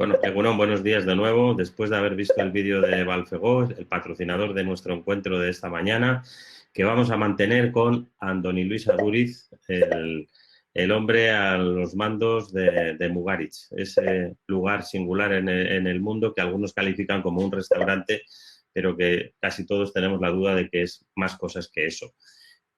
Bueno, Egunon, buenos días de nuevo. Después de haber visto el vídeo de Valfegó, el patrocinador de nuestro encuentro de esta mañana, que vamos a mantener con Andoni Luis Aduriz, el hombre a los mandos de Mugaritz, ese lugar singular en el mundo que algunos califican como un restaurante, pero que casi todos tenemos la duda de que es más cosas que eso.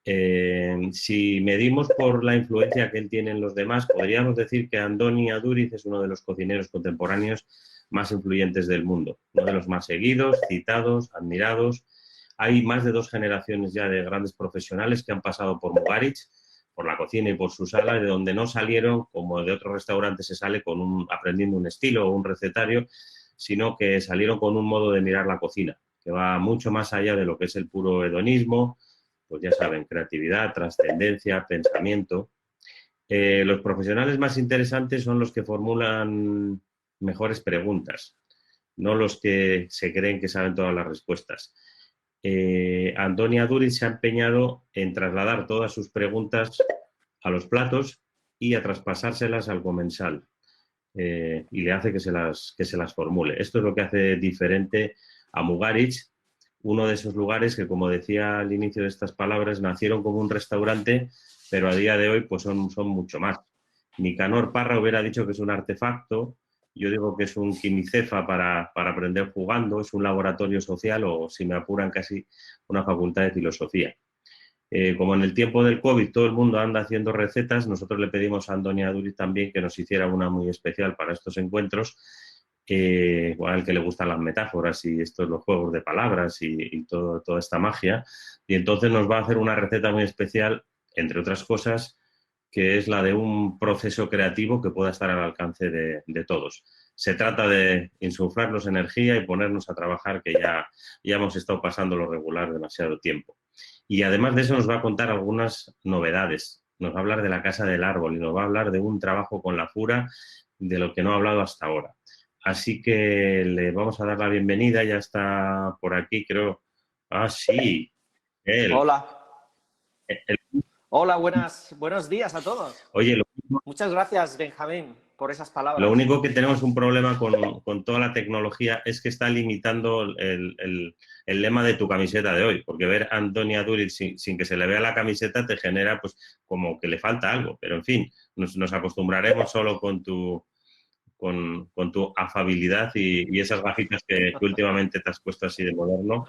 Si medimos por la influencia que él tiene en los demás, podríamos decir que Andoni Aduriz es uno de los cocineros contemporáneos más influyentes del mundo, uno de los más seguidos, citados, admirados. Hay más de 2 generaciones ya de grandes profesionales que han pasado por Mugaritz, por la cocina y por su sala, de donde no salieron, como de otros restaurantes se sale, aprendiendo un estilo o un recetario, sino que salieron con un modo de mirar la cocina, que va mucho más allá de lo que es el puro hedonismo. Pues ya saben, creatividad, trascendencia, pensamiento. Los profesionales más interesantes son los que formulan mejores preguntas, no los que se creen que saben todas las respuestas. Andoni Aduriz se ha empeñado en trasladar todas sus preguntas a los platos y a traspasárselas al comensal. Y le hace que se las formule. Esto es lo que hace diferente a Mugaritz, uno de esos lugares que, como decía al inicio de estas palabras, nacieron como un restaurante, pero a día de hoy pues son mucho más. Nicanor Parra hubiera dicho que es un artefacto, yo digo que es un quimicefa para aprender jugando, es un laboratorio social o, si me apuran, casi una facultad de filosofía. Como en el tiempo del COVID todo el mundo anda haciendo recetas, nosotros le pedimos a Andoni Aduriz también que nos hiciera una muy especial para estos encuentros, al que le gustan las metáforas y estos los juegos de palabras y toda esta magia. Y entonces nos va a hacer una receta muy especial, entre otras cosas, que es la de un proceso creativo que pueda estar al alcance de todos. Se trata de insuflarnos energía y ponernos a trabajar, que ya hemos estado pasando lo regular demasiado tiempo. Y además de eso nos va a contar algunas novedades. Nos va a hablar de la Casa del Árbol y nos va a hablar de un trabajo con la Fura de lo que no ha hablado hasta ahora. Así que le vamos a dar la bienvenida, ya está por aquí, creo. Ah, sí, él. Hola. El- Hola, buenos días a todos. Oye, Muchas gracias, Benjamín, por esas lo palabras. único que tenemos un problema con toda la tecnología es que está limitando el lema de tu camiseta de hoy, porque ver a Andoni Aduriz sin que se le vea la camiseta te genera pues como que le falta algo, pero en fin, nos acostumbraremos solo con tu afabilidad y esas gafitas que últimamente te has puesto así de moderno,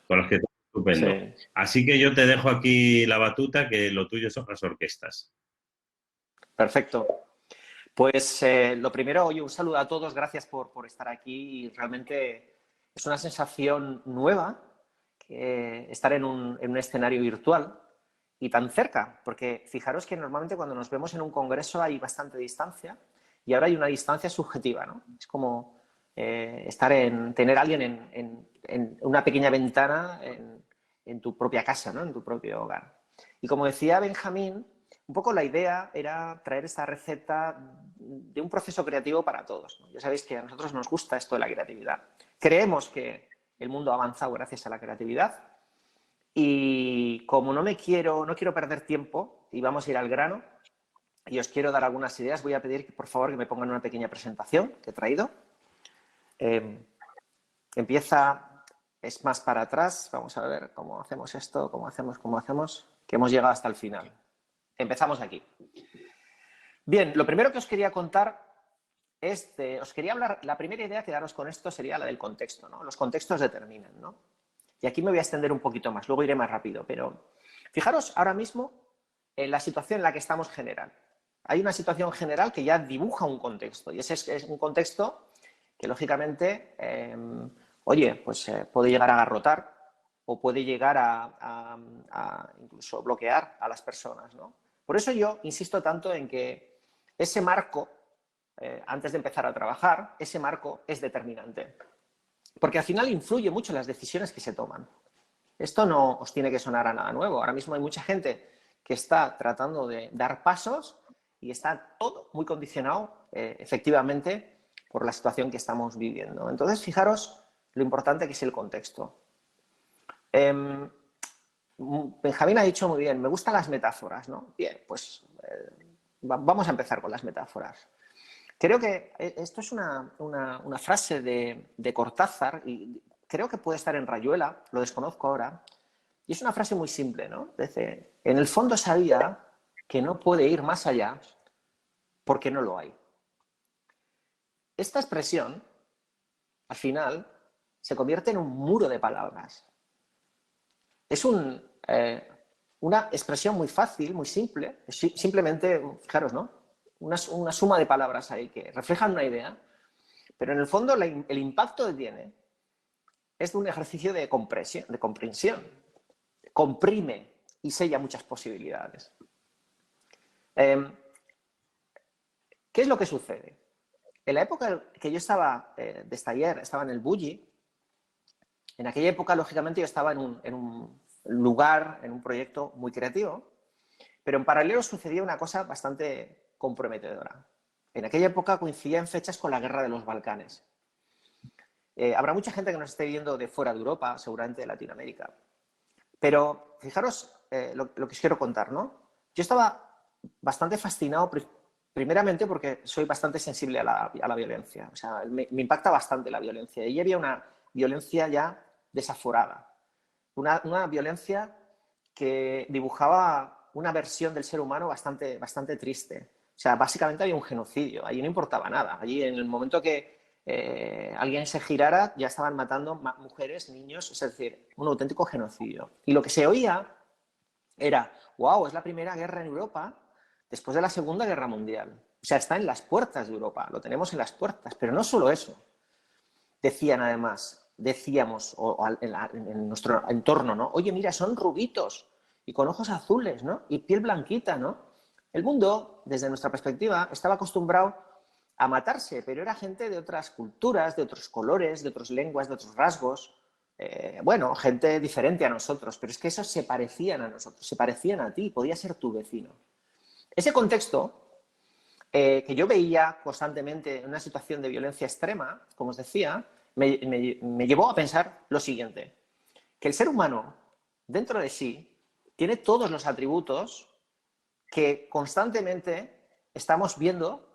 con las que te estupendo. Sí, Así que yo te dejo aquí la batuta, que lo tuyo son las orquestas. perfecto. Pues lo primero, oye, un saludo a todos, gracias por estar aquí. Y realmente es una sensación nueva estar en un escenario virtual y tan cerca, porque fijaros que normalmente cuando nos vemos en un congreso hay bastante distancia y ahora hay una distancia subjetiva, ¿no? Es como tener a alguien en una pequeña ventana en tu propia casa, ¿no? En tu propio hogar. Y como decía Benjamín, un poco la idea era traer esta receta de un proceso creativo para todos, ¿no? Ya sabéis que a nosotros nos gusta esto de la creatividad. Creemos que el mundo ha avanzado gracias a la creatividad y como no quiero perder tiempo y vamos a ir al grano y os quiero dar algunas ideas, voy a pedir que por favor que me pongan una pequeña presentación que he traído. Empieza, es más para atrás, vamos a ver cómo hacemos esto, cómo hacemos, que hemos llegado hasta el final. Empezamos aquí. Bien, lo primero que os quería contar os quería hablar, la primera idea que daros con esto sería la del contexto, ¿no? Los contextos determinan, ¿no? Y aquí me voy a extender un poquito más, luego iré más rápido, pero fijaros ahora mismo en la situación en la que estamos general. Hay una situación general que ya dibuja un contexto, y ese es un contexto que lógicamente, puede llegar a agarrotar o puede llegar a incluso bloquear a las personas, ¿no? Por eso yo insisto tanto en que ese marco, antes de empezar a trabajar, ese marco es determinante. Porque al final influye mucho en las decisiones que se toman. Esto no os tiene que sonar a nada nuevo. Ahora mismo hay mucha gente que está tratando de dar pasos y está todo muy condicionado, efectivamente, por la situación que estamos viviendo. Entonces, fijaros lo importante que es el contexto. Benjamín ha dicho muy bien, me gustan las metáforas, ¿no? Bien, pues vamos a empezar con las metáforas. Creo que esto es una frase de Cortázar y creo que puede estar en Rayuela, lo desconozco ahora, y es una frase muy simple, ¿no? Dice, en el fondo sabía que no puede ir más allá porque no lo hay. Esta expresión, al final, se convierte en un muro de palabras. Es una expresión muy fácil, muy simple, simplemente, fijaros, ¿no? Una suma de palabras ahí que reflejan una idea, pero en el fondo el impacto que tiene es de un ejercicio de comprensión. Comprime y sella muchas posibilidades. ¿Qué es lo que sucede? En la época que yo estaba de Estaller, estaba en el Bulli, en aquella época, lógicamente, yo estaba en un lugar, en un proyecto muy creativo, pero en paralelo sucedía una cosa bastante comprometedora. En aquella época coincidía en fechas con la guerra de los Balcanes. Habrá mucha gente que nos esté viendo de fuera de Europa, seguramente de Latinoamérica. Pero fijaros lo que os quiero contar, ¿no? Yo estaba bastante fascinado, primeramente porque soy bastante sensible a la violencia. O sea, me impacta bastante la violencia. Y había una violencia ya desaforada. Una violencia que dibujaba una versión del ser humano bastante triste. O sea, básicamente había un genocidio. Allí no importaba nada. Allí, en el momento que alguien se girara, ya estaban matando mujeres, niños, es decir, un auténtico genocidio. Y lo que se oía era, wow, es la primera guerra en Europa después de la Segunda Guerra Mundial. O sea, está en las puertas de Europa, lo tenemos en las puertas, pero no solo eso. Decían además, decíamos en nuestro entorno, ¿no? Oye, mira, son rubitos y con ojos azules, ¿no? Y piel blanquita, ¿no? El mundo, desde nuestra perspectiva, estaba acostumbrado a matarse, pero era gente de otras culturas, de otros colores, de otras lenguas, de otros rasgos. Bueno, gente diferente a nosotros, pero es que esos se parecían a nosotros, se parecían a ti, podía ser tu vecino. Ese contexto que yo veía constantemente en una situación de violencia extrema, como os decía, me llevó a pensar lo siguiente, que el ser humano, dentro de sí, tiene todos los atributos que constantemente estamos viendo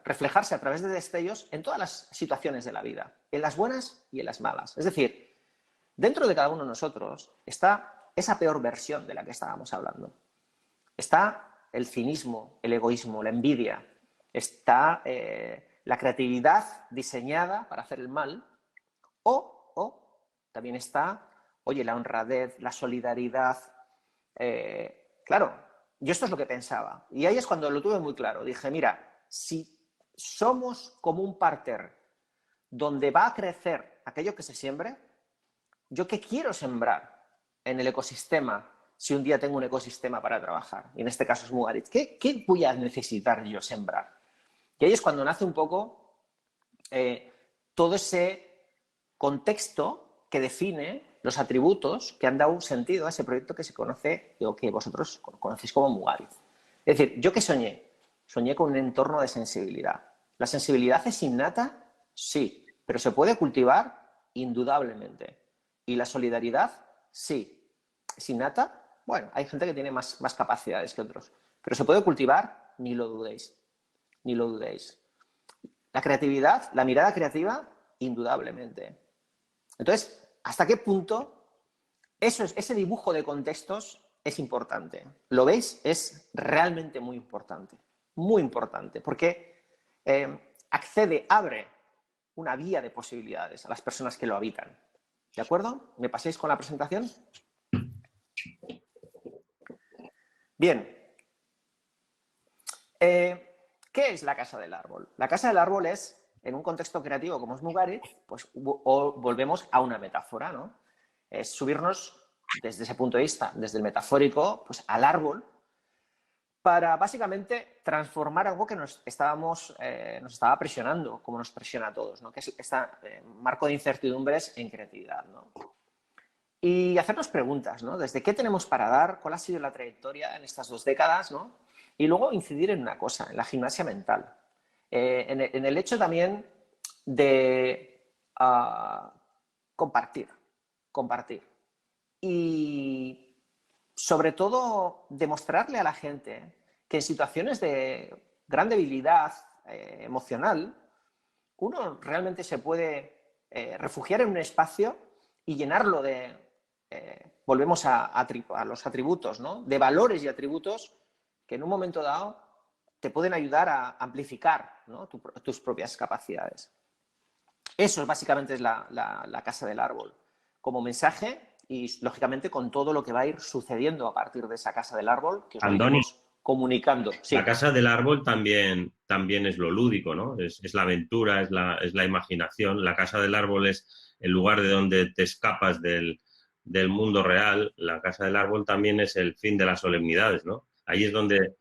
reflejarse a través de destellos en todas las situaciones de la vida, en las buenas y en las malas. Es decir, dentro de cada uno de nosotros está esa peor versión de la que estábamos hablando. Está el cinismo, el egoísmo, la envidia, está la creatividad diseñada para hacer el mal, o también está, oye, la honradez, la solidaridad. Claro, yo esto es lo que pensaba. Y ahí es cuando lo tuve muy claro. Dije, mira, si somos como un parterre donde va a crecer aquello que se siembre, ¿yo qué quiero sembrar en el ecosistema si un día tengo un ecosistema para trabajar? Y en este caso es Mugaritz. ¿Qué voy a necesitar yo sembrar? Y ahí es cuando nace un poco todo ese contexto que define los atributos que han dado un sentido a ese proyecto que se conoce, o que vosotros conocéis como Mugaritz. Es decir, ¿yo qué soñé? Soñé con un entorno de sensibilidad. ¿La sensibilidad es innata? Sí, pero se puede cultivar indudablemente. ¿Y la solidaridad? Sí. ¿Es innata? Bueno, hay gente que tiene más capacidades que otros. Pero se puede cultivar, ni lo dudéis. Ni lo dudéis. La creatividad, la mirada creativa, indudablemente. Entonces, ¿hasta qué punto ese dibujo de contextos es importante? ¿Lo veis? Es realmente muy importante. Muy importante. Porque abre una vía de posibilidades a las personas que lo habitan. ¿De acuerdo? ¿Me paséis con la presentación? Bien. ¿Qué es la Casa del Árbol? La Casa del Árbol es, en un contexto creativo como es Mugaritz, pues volvemos a una metáfora, ¿no? Es subirnos desde ese punto de vista, desde el metafórico, pues al árbol, para básicamente transformar algo que nos estaba presionando, como nos presiona a todos, ¿no? Que es este marco de incertidumbres en creatividad, ¿no? Y hacernos preguntas, ¿no? ¿Desde qué tenemos para dar? ¿Cuál ha sido la trayectoria en estas 2 décadas, ¿no? Y luego incidir en una cosa, en la gimnasia mental. En el hecho también de compartir. Y sobre todo demostrarle a la gente que en situaciones de gran debilidad emocional, uno realmente se puede refugiar en un espacio y llenarlo de, volvemos a los atributos, ¿no? De valores y atributos que en un momento dado te pueden ayudar a amplificar, ¿no? tus propias capacidades. Eso básicamente es la casa del árbol, como mensaje y, lógicamente, con todo lo que va a ir sucediendo a partir de esa casa del árbol, que os lo Andoni, iremos comunicando. Sí. la casa del árbol también es lo lúdico, ¿no? Es la aventura, es la imaginación. La casa del árbol es el lugar de donde te escapas del mundo real. La casa del árbol también es el fin de las solemnidades, ¿no? Ahí es donde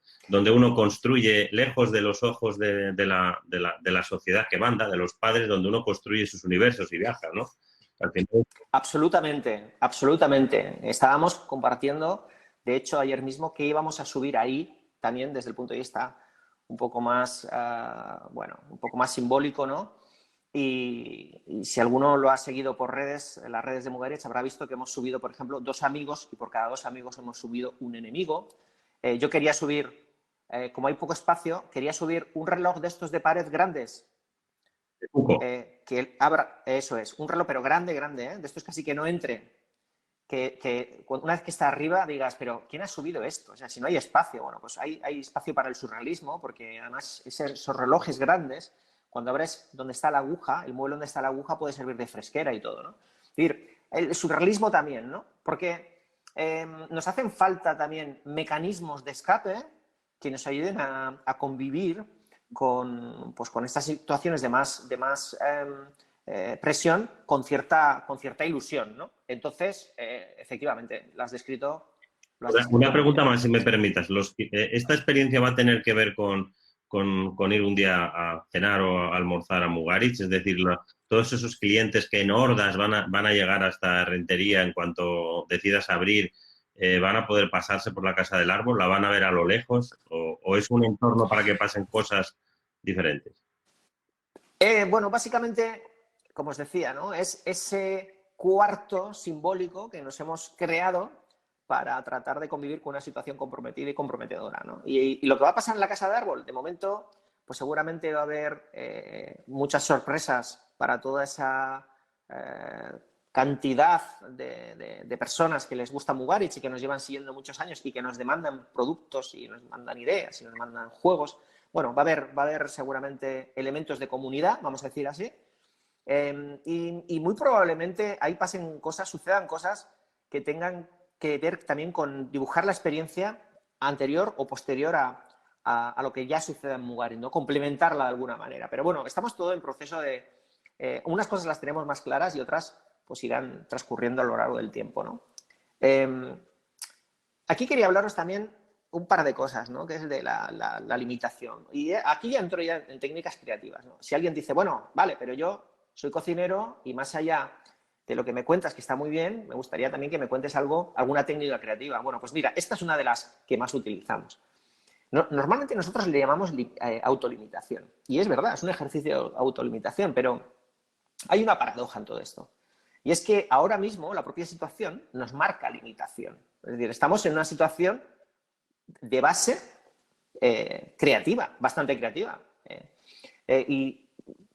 uno construye, lejos de los ojos de la sociedad que manda, de los padres, donde uno construye sus universos y viaja, ¿no? Al final, Absolutamente, absolutamente. Estábamos compartiendo, de hecho, ayer mismo, que íbamos a subir ahí también desde el punto de vista un poco más, bueno, un poco más simbólico, ¿no? Y si alguno lo ha seguido por redes, en las redes de Mugarech, habrá visto que hemos subido, por ejemplo, 2 amigos y por cada 2 amigos hemos subido un enemigo. Yo quería subir, como hay poco espacio, quería subir un reloj de estos de pared grandes. Que abra, eso es, un reloj pero grande, grande, de estos casi que no entre, que una vez que está arriba digas, pero ¿quién ha subido esto? O sea, si no hay espacio, bueno, pues hay espacio para el surrealismo, porque además esos relojes grandes, cuando abres donde está la aguja, el mueble donde está la aguja puede servir de fresquera y todo, ¿no? Es decir, el surrealismo también, ¿no? Porque nos hacen falta también mecanismos de escape que nos ayuden a convivir con estas situaciones de más presión con cierta ilusión, ¿no? Entonces, efectivamente, lo has descrito. Una pregunta más, si me permitas. ¿Esta experiencia va a tener que ver con ir un día a cenar o a almorzar a Mugaritz? Es decir, todos esos clientes que en hordas van a llegar hasta Rentería en cuanto decidas abrir, ¿van a poder pasarse por la casa del árbol? ¿La van a ver a lo lejos? ¿O es un entorno para que pasen cosas diferentes? Bueno, básicamente, como os decía, ¿no? Es ese cuarto simbólico que nos hemos creado para tratar de convivir con una situación comprometida y comprometedora, ¿no? Y lo que va a pasar en la casa de árbol, de momento, pues seguramente va a haber muchas sorpresas para toda esa cantidad de personas que les gusta Mugaritz y que nos llevan siguiendo muchos años y que nos demandan productos y nos mandan ideas y nos mandan juegos. Bueno, va a haber seguramente elementos de comunidad, vamos a decir así, y muy probablemente ahí sucedan cosas que tengan que ver también con dibujar la experiencia anterior o posterior a lo que ya sucede en Mugaritz, ¿no? Complementarla de alguna manera. Pero bueno, estamos todo en proceso de... unas cosas las tenemos más claras y otras pues irán transcurriendo a lo largo del tiempo, ¿no? Aquí quería hablaros también un par de cosas, ¿no? Que es de la limitación. Y aquí ya entro ya en técnicas creativas, ¿no? Si alguien dice, bueno, vale, pero yo soy cocinero y más allá de lo que me cuentas, que está muy bien, me gustaría también que me cuentes alguna técnica creativa. Bueno, pues mira, esta es una de las que más utilizamos. Normalmente nosotros le llamamos autolimitación. Y es verdad, es un ejercicio de autolimitación, pero hay una paradoja en todo esto. Y es que ahora mismo la propia situación nos marca limitación. Es decir, estamos en una situación de base creativa, bastante creativa. ¿Y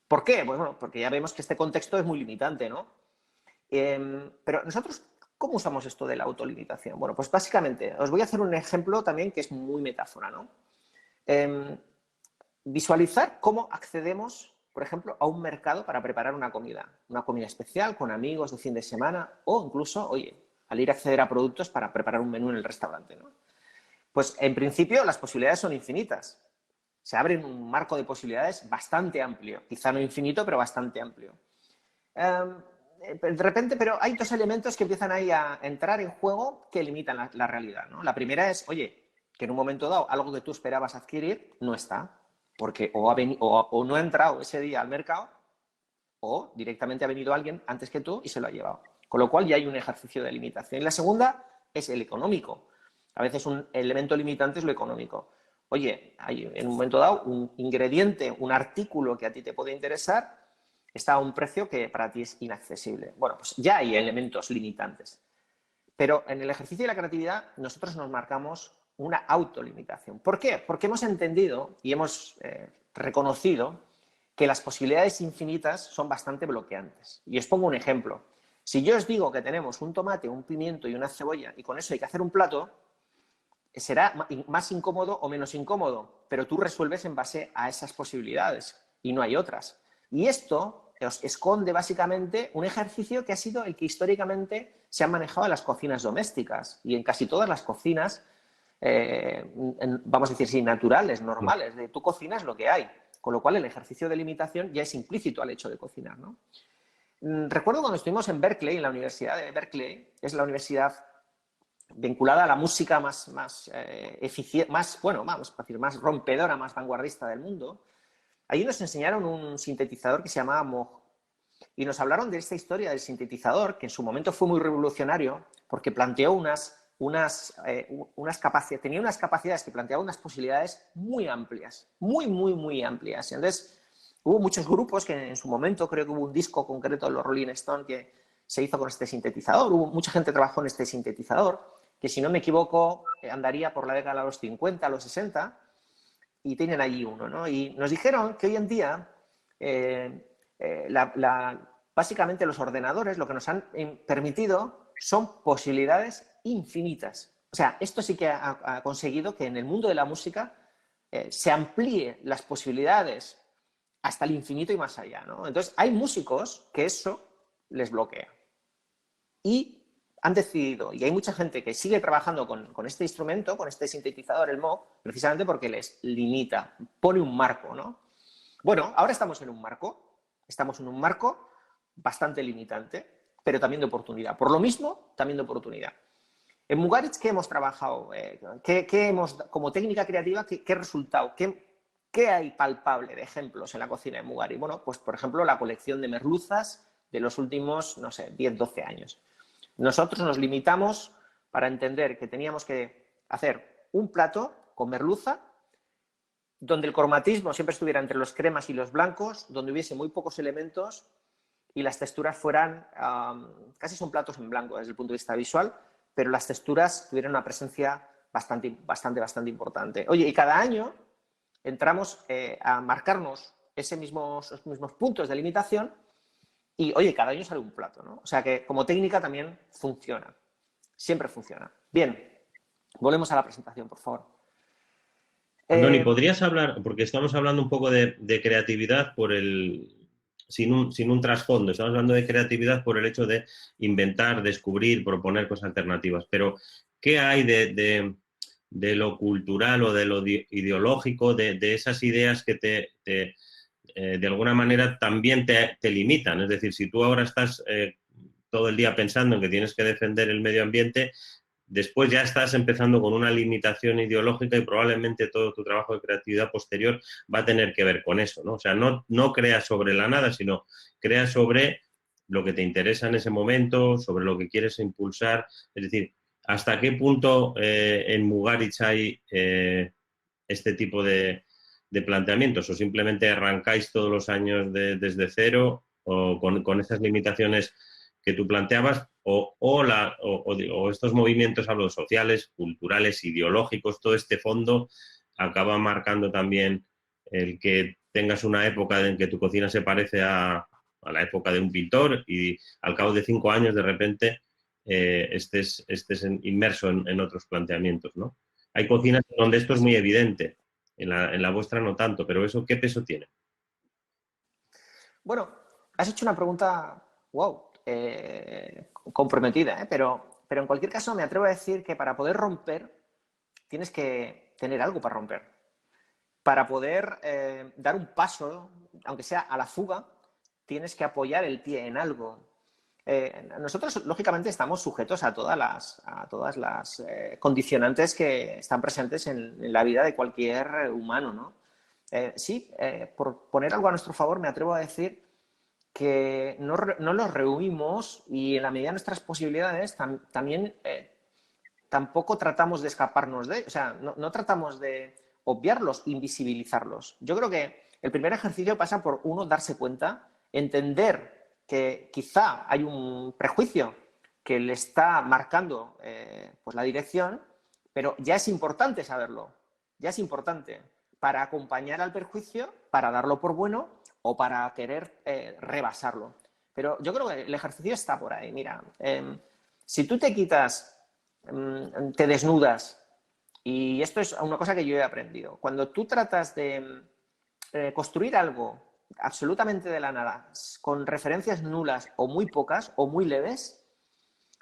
por qué? Pues bueno, porque ya vemos que este contexto es muy limitante, ¿no? Pero nosotros, ¿cómo usamos esto de la autolimitación? Bueno, pues básicamente, os voy a hacer un ejemplo también que es muy metáfora, ¿no? Visualizar cómo accedemos, por ejemplo, a un mercado para preparar una comida especial con amigos de fin de semana o incluso, oye, al ir a acceder a productos para preparar un menú en el restaurante, ¿no? Pues en principio las posibilidades son infinitas. Se abre un marco de posibilidades bastante amplio, quizá no infinito, pero bastante amplio. De repente, pero hay 2 elementos que empiezan ahí a entrar en juego que limitan la realidad, ¿no? La primera es, oye, que en un momento dado algo que tú esperabas adquirir no está, porque o no ha entrado ese día al mercado o directamente ha venido alguien antes que tú y se lo ha llevado. Con lo cual ya hay un ejercicio de limitación. Y la segunda es el económico. A veces un elemento limitante es lo económico. Oye, hay en un momento dado un ingrediente, un artículo que a ti te puede interesar, está a un precio que para ti es inaccesible. Bueno, pues ya hay elementos limitantes. Pero en el ejercicio de la creatividad nosotros nos marcamos una autolimitación. ¿Por qué? Porque hemos entendido y hemos reconocido que las posibilidades infinitas son bastante bloqueantes. Y os pongo un ejemplo. Si yo os digo que tenemos un tomate, un pimiento y una cebolla y con eso hay que hacer un plato, será más incómodo o menos incómodo, pero tú resuelves en base a esas posibilidades y no hay otras. Y esto os esconde básicamente un ejercicio que ha sido el que históricamente se ha manejado en las cocinas domésticas y en casi todas las cocinas, vamos a decir, sí, naturales, normales, de tú cocinas lo que hay, con lo cual el ejercicio de limitación ya es implícito al hecho de cocinar, ¿no? Recuerdo cuando estuvimos en Berkeley, en la Universidad de Berkeley, es la universidad vinculada a la música más eficiente, bueno, vamos a decir, más rompedora, más vanguardista del mundo. Allí nos enseñaron un sintetizador que se llamaba Moog y nos hablaron de esta historia del sintetizador, que en su momento fue muy revolucionario porque planteó tenía unas capacidades que planteaba unas posibilidades muy amplias, muy amplias. Entonces, hubo muchos grupos que en su momento, creo que hubo un disco concreto de los Rolling Stones que se hizo con este sintetizador, mucha gente trabajó en este sintetizador, que si no me equivoco andaría por la década de los 50, los 60, y tienen allí uno, ¿no? Y nos dijeron que hoy en día básicamente los ordenadores lo que nos han permitido son posibilidades infinitas. O sea, esto sí que ha conseguido que en el mundo de la música se amplíe las posibilidades hasta el infinito y más allá, ¿no? Entonces, hay músicos que eso les bloquea. Y han decidido, y hay mucha gente que sigue trabajando con este instrumento, con este sintetizador, el Moog, precisamente porque les limita, pone un marco, ¿no? Bueno, ahora estamos en un marco bastante limitante, pero también de oportunidad. Por lo mismo, también de oportunidad. En Mugaritz, ¿qué hemos trabajado? ¿Qué hemos, como técnica creativa, qué resultado? ¿Qué hay palpable de ejemplos en la cocina de Mugaritz? Bueno, pues por ejemplo, la colección de merluzas de los últimos, no sé, 10, 12 años. Nosotros nos limitamos para entender que teníamos que hacer un plato con merluza donde el cromatismo siempre estuviera entre los cremas y los blancos, donde hubiese muy pocos elementos y las texturas fueran, casi son platos en blanco desde el punto de vista visual, pero las texturas tuvieran una presencia bastante importante. Oye, y cada año entramos a marcarnos esos mismos puntos de limitación y, oye, cada año sale un plato, ¿no? O sea que como técnica también funciona. Siempre funciona. Bien, volvemos a la presentación, por favor. Andoni, ¿podrías hablar, porque estamos hablando un poco de creatividad sin un trasfondo, estamos hablando de creatividad por el hecho de inventar, descubrir, proponer cosas alternativas, pero ¿qué hay de lo cultural o de lo ideológico, de esas ideas que de alguna manera también te limitan? Es decir, si tú ahora estás todo el día pensando en que tienes que defender el medio ambiente, después ya estás empezando con una limitación ideológica y probablemente todo tu trabajo de creatividad posterior va a tener que ver con eso, ¿no? O sea, no creas sobre la nada, sino creas sobre lo que te interesa en ese momento, sobre lo que quieres impulsar. Es decir, ¿hasta qué punto en Mugaritz hay este tipo de planteamientos? ¿O simplemente arrancáis todos los años desde cero o con esas limitaciones que tú planteabas, o estos movimientos, hablo, sociales, culturales, ideológicos, todo este fondo acaba marcando también el que tengas una época en que tu cocina se parece a la época de un pintor y al cabo de 5 años de repente estés inmerso en otros planteamientos, ¿no? Hay cocinas donde esto es muy evidente, en la vuestra no tanto, pero ¿eso qué peso tiene? Bueno, has hecho una pregunta, wow, comprometida, pero en cualquier caso me atrevo a decir que para poder romper tienes que tener algo para romper. Para poder dar un paso, aunque sea a la fuga, tienes que apoyar el pie en algo. Nosotros, lógicamente, estamos sujetos a todas las condicionantes que están presentes en la vida de cualquier humano, ¿no? Sí, por poner algo a nuestro favor, me atrevo a decir que no los rehuimos y en la medida de nuestras posibilidades también tampoco tratamos de escaparnos de ellos. O sea, no tratamos de obviarlos, invisibilizarlos. Yo creo que el primer ejercicio pasa por uno darse cuenta, entender que quizá hay un prejuicio que le está marcando pues la dirección, pero ya es importante saberlo, ya es importante para acompañar al perjuicio, para darlo por bueno o para querer rebasarlo. Pero yo creo que el ejercicio está por ahí. Mira, si tú te quitas, te desnudas, y esto es una cosa que yo he aprendido, cuando tú tratas de construir algo absolutamente de la nada, con referencias nulas o muy pocas o muy leves,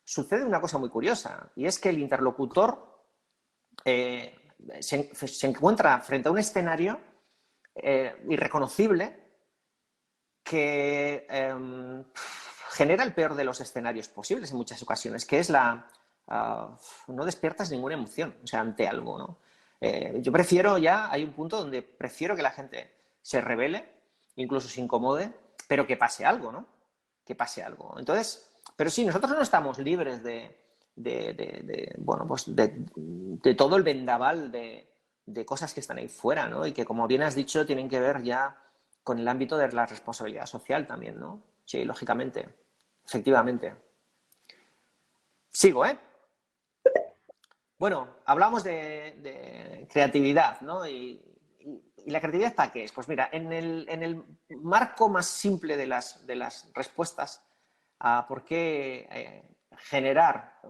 sucede una cosa muy curiosa, y es que el interlocutor se encuentra frente a un escenario irreconocible que genera el peor de los escenarios posibles en muchas ocasiones, que es no despiertas ninguna emoción, o sea, ante algo, ¿no? Yo prefiero hay un punto donde prefiero que la gente se rebele, incluso se incomode, pero que pase algo, ¿no? Que pase algo. Entonces, pero sí, nosotros no estamos libres de todo el vendaval de cosas que están ahí fuera, ¿no? Y que, como bien has dicho, tienen que ver ya con el ámbito de la responsabilidad social también, ¿no? Sí, lógicamente, efectivamente. Sigo, ¿eh? Bueno, hablamos de creatividad, ¿no? ¿Y la creatividad para qué es? Pues mira, en el marco más simple de las respuestas a por qué generar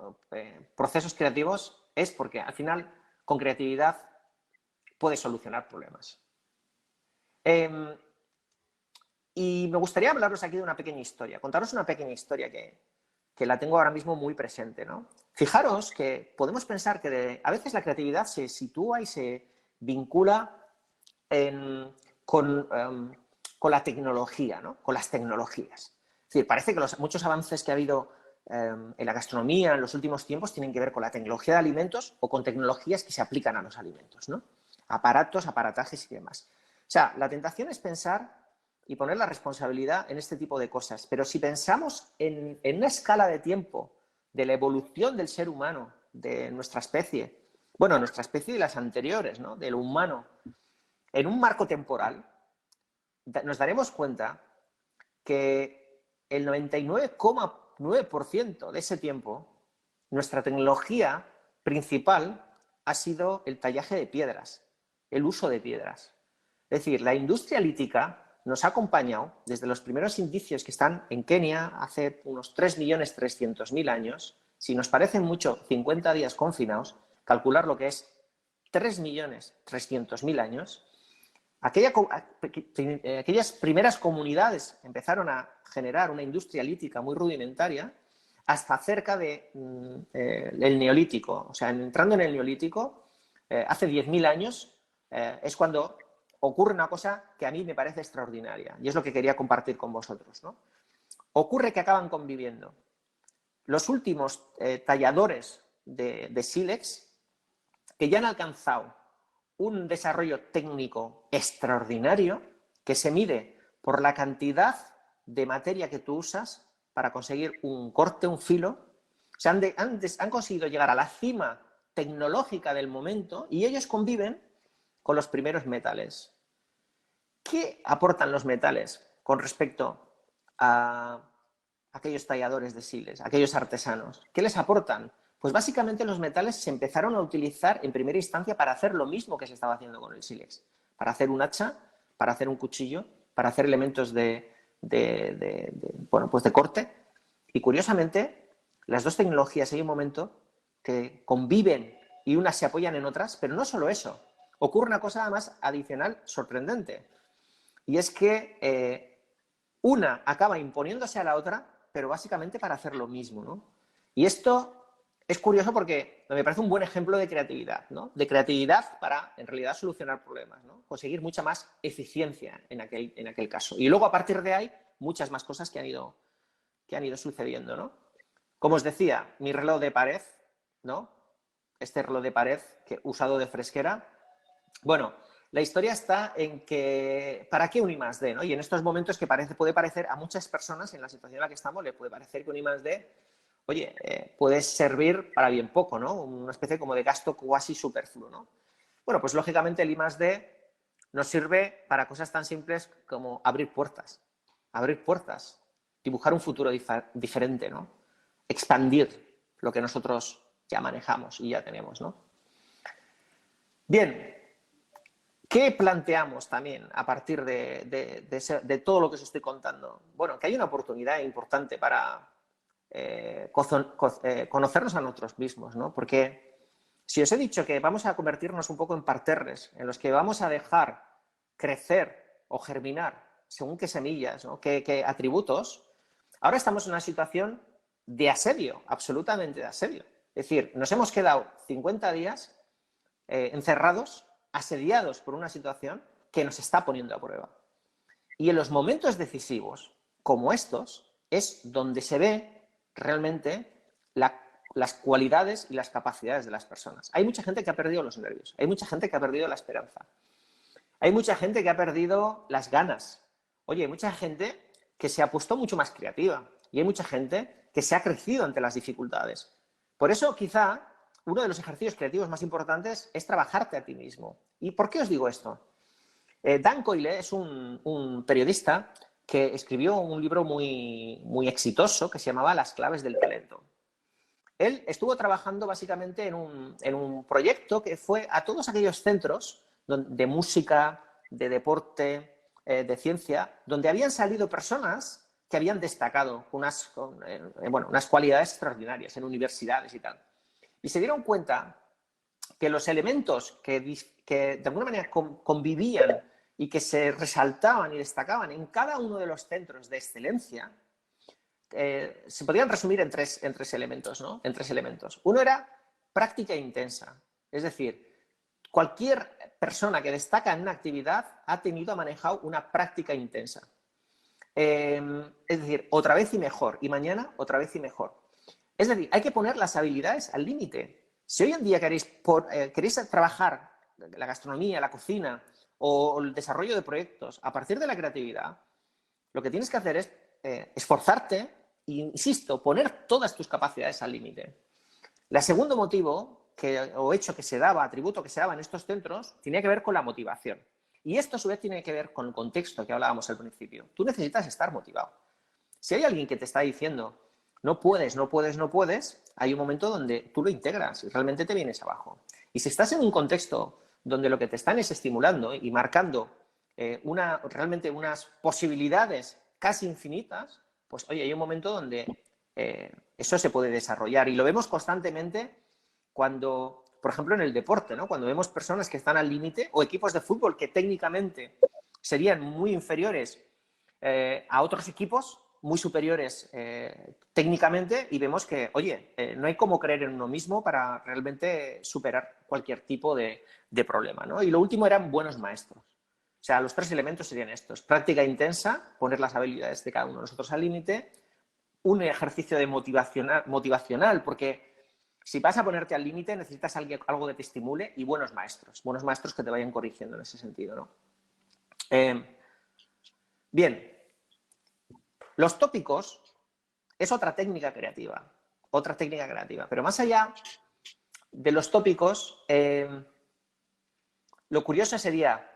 procesos creativos es porque al final con creatividad puedes solucionar problemas. Y me gustaría hablaros aquí de una pequeña historia, contaros una pequeña historia que la tengo ahora mismo muy presente, ¿no? Fijaros que podemos pensar que a veces la creatividad se sitúa y se vincula con la tecnología, ¿no? Con las tecnologías. Es decir, parece que muchos avances que ha habido en la gastronomía en los últimos tiempos tienen que ver con la tecnología de alimentos o con tecnologías que se aplican a los alimentos, ¿no? Aparatos, aparatajes y demás. O sea, la tentación es pensar y poner la responsabilidad en este tipo de cosas. Pero si pensamos en una escala de tiempo de la evolución del ser humano, de nuestra especie, bueno, nuestra especie y las anteriores, ¿no? De lo humano, en un marco temporal, nos daremos cuenta que el 99,9% de ese tiempo, nuestra tecnología principal ha sido el tallaje de piedras, el uso de piedras. Es decir, la industria lítica nos ha acompañado desde los primeros indicios que están en Kenia hace unos 3.300.000 años. Si nos parecen mucho 50 días confinados, calcular lo que es 3.300.000 años, aquellas primeras comunidades empezaron a generar una industria lítica muy rudimentaria hasta cerca del Neolítico. O sea, entrando en el Neolítico, hace 10.000 años, es cuando ocurre una cosa que a mí me parece extraordinaria y es lo que quería compartir con vosotros, ¿no? Ocurre que acaban conviviendo los últimos talladores de sílex que ya han alcanzado un desarrollo técnico extraordinario que se mide por la cantidad de materia que tú usas para conseguir un corte, un filo. O sea, han conseguido llegar a la cima tecnológica del momento y ellos conviven con los primeros metales. ¿Qué aportan los metales con respecto a aquellos talladores de sílex, aquellos artesanos? ¿Qué les aportan? Pues básicamente los metales se empezaron a utilizar en primera instancia para hacer lo mismo que se estaba haciendo con el sílex. Para hacer un hacha, para hacer un cuchillo, para hacer elementos de corte. Y curiosamente, las dos tecnologías hay un momento que conviven y unas se apoyan en otras, pero no solo eso. Ocurre una cosa además adicional sorprendente. Y es que una acaba imponiéndose a la otra, pero básicamente para hacer lo mismo, ¿no? Y esto es curioso porque me parece un buen ejemplo de creatividad, ¿no? De creatividad para, en realidad, solucionar problemas, ¿no? Conseguir mucha más eficiencia en aquel caso. Y luego, a partir de ahí, muchas más cosas que han ido sucediendo, ¿no? Como os decía, mi reloj de pared, ¿no? Este reloj de pared usado de fresquera. Bueno, la historia está en que, ¿para qué un I+D? ¿No? Y en estos momentos que puede parecer a muchas personas, en la situación en la que estamos, le puede parecer que un I+D, oye, puede servir para bien poco, ¿no? Una especie como de gasto cuasi superfluo, ¿no? Bueno, pues lógicamente el I+D nos sirve para cosas tan simples como abrir puertas, dibujar un futuro diferente, ¿no? Expandir lo que nosotros ya manejamos y ya tenemos, ¿no? Bien. ¿Qué planteamos también a partir de todo lo que os estoy contando? Bueno, que hay una oportunidad importante para conocernos a nosotros mismos, ¿no? Porque si os he dicho que vamos a convertirnos un poco en parterres, en los que vamos a dejar crecer o germinar según qué semillas, ¿no? qué atributos, ahora estamos en una situación de asedio, absolutamente de asedio. Es decir, nos hemos quedado 50 días encerrados, asediados por una situación que nos está poniendo a prueba. Y en los momentos decisivos, como estos, es donde se ve realmente las cualidades y las capacidades de las personas. Hay mucha gente que ha perdido los nervios, hay mucha gente que ha perdido la esperanza, hay mucha gente que ha perdido las ganas. Oye, hay mucha gente que se ha puesto mucho más creativa y hay mucha gente que se ha crecido ante las dificultades. Por eso, quizá, uno de los ejercicios creativos más importantes es trabajarte a ti mismo. ¿Y por qué os digo esto? Dan Coyle es un periodista que escribió un libro muy exitoso que se llamaba Las claves del talento. Él estuvo trabajando básicamente en un proyecto que fue a todos aquellos centros de música, de deporte, de ciencia, donde habían salido personas que habían destacado con unas cualidades extraordinarias en universidades y tal. Y se dieron cuenta que los elementos que de alguna manera convivían y que se resaltaban y destacaban en cada uno de los centros de excelencia se podían resumir en tres elementos, ¿no? En tres elementos. Uno era práctica intensa, es decir, cualquier persona que destaca en una actividad ha tenido, ha manejado una práctica intensa. Es decir, otra vez y mejor, y mañana otra vez y mejor. Es decir, hay que poner las habilidades al límite. Si hoy en día queréis trabajar la gastronomía, la cocina o el desarrollo de proyectos a partir de la creatividad, lo que tienes que hacer es esforzarte e, insisto, poner todas tus capacidades al límite. El segundo motivo o hecho que se daba, atributo que se daba en estos centros, tenía que ver con la motivación. Y esto a su vez tiene que ver con el contexto que hablábamos al principio. Tú necesitas estar motivado. Si hay alguien que te está diciendo no puedes, no puedes, no puedes, hay un momento donde tú lo integras y realmente te vienes abajo. Y si estás en un contexto donde lo que te están es estimulando y marcando realmente unas posibilidades casi infinitas, pues oye, hay un momento donde eso se puede desarrollar. Y lo vemos constantemente cuando, por ejemplo, en el deporte, ¿no? Cuando vemos personas que están al límite o equipos de fútbol que técnicamente serían muy inferiores a otros equipos, muy superiores técnicamente, y vemos que, oye, no hay cómo creer en uno mismo para realmente superar cualquier tipo de problema, ¿no? Y lo último eran buenos maestros. O sea, los tres elementos serían estos: práctica intensa, poner las habilidades de cada uno de nosotros al límite, un ejercicio de motivacional, porque si vas a ponerte al límite necesitas algo que te estimule, y buenos maestros que te vayan corrigiendo en ese sentido, ¿no? Bien. Los tópicos es otra técnica creativa, pero más allá de los tópicos, lo curioso sería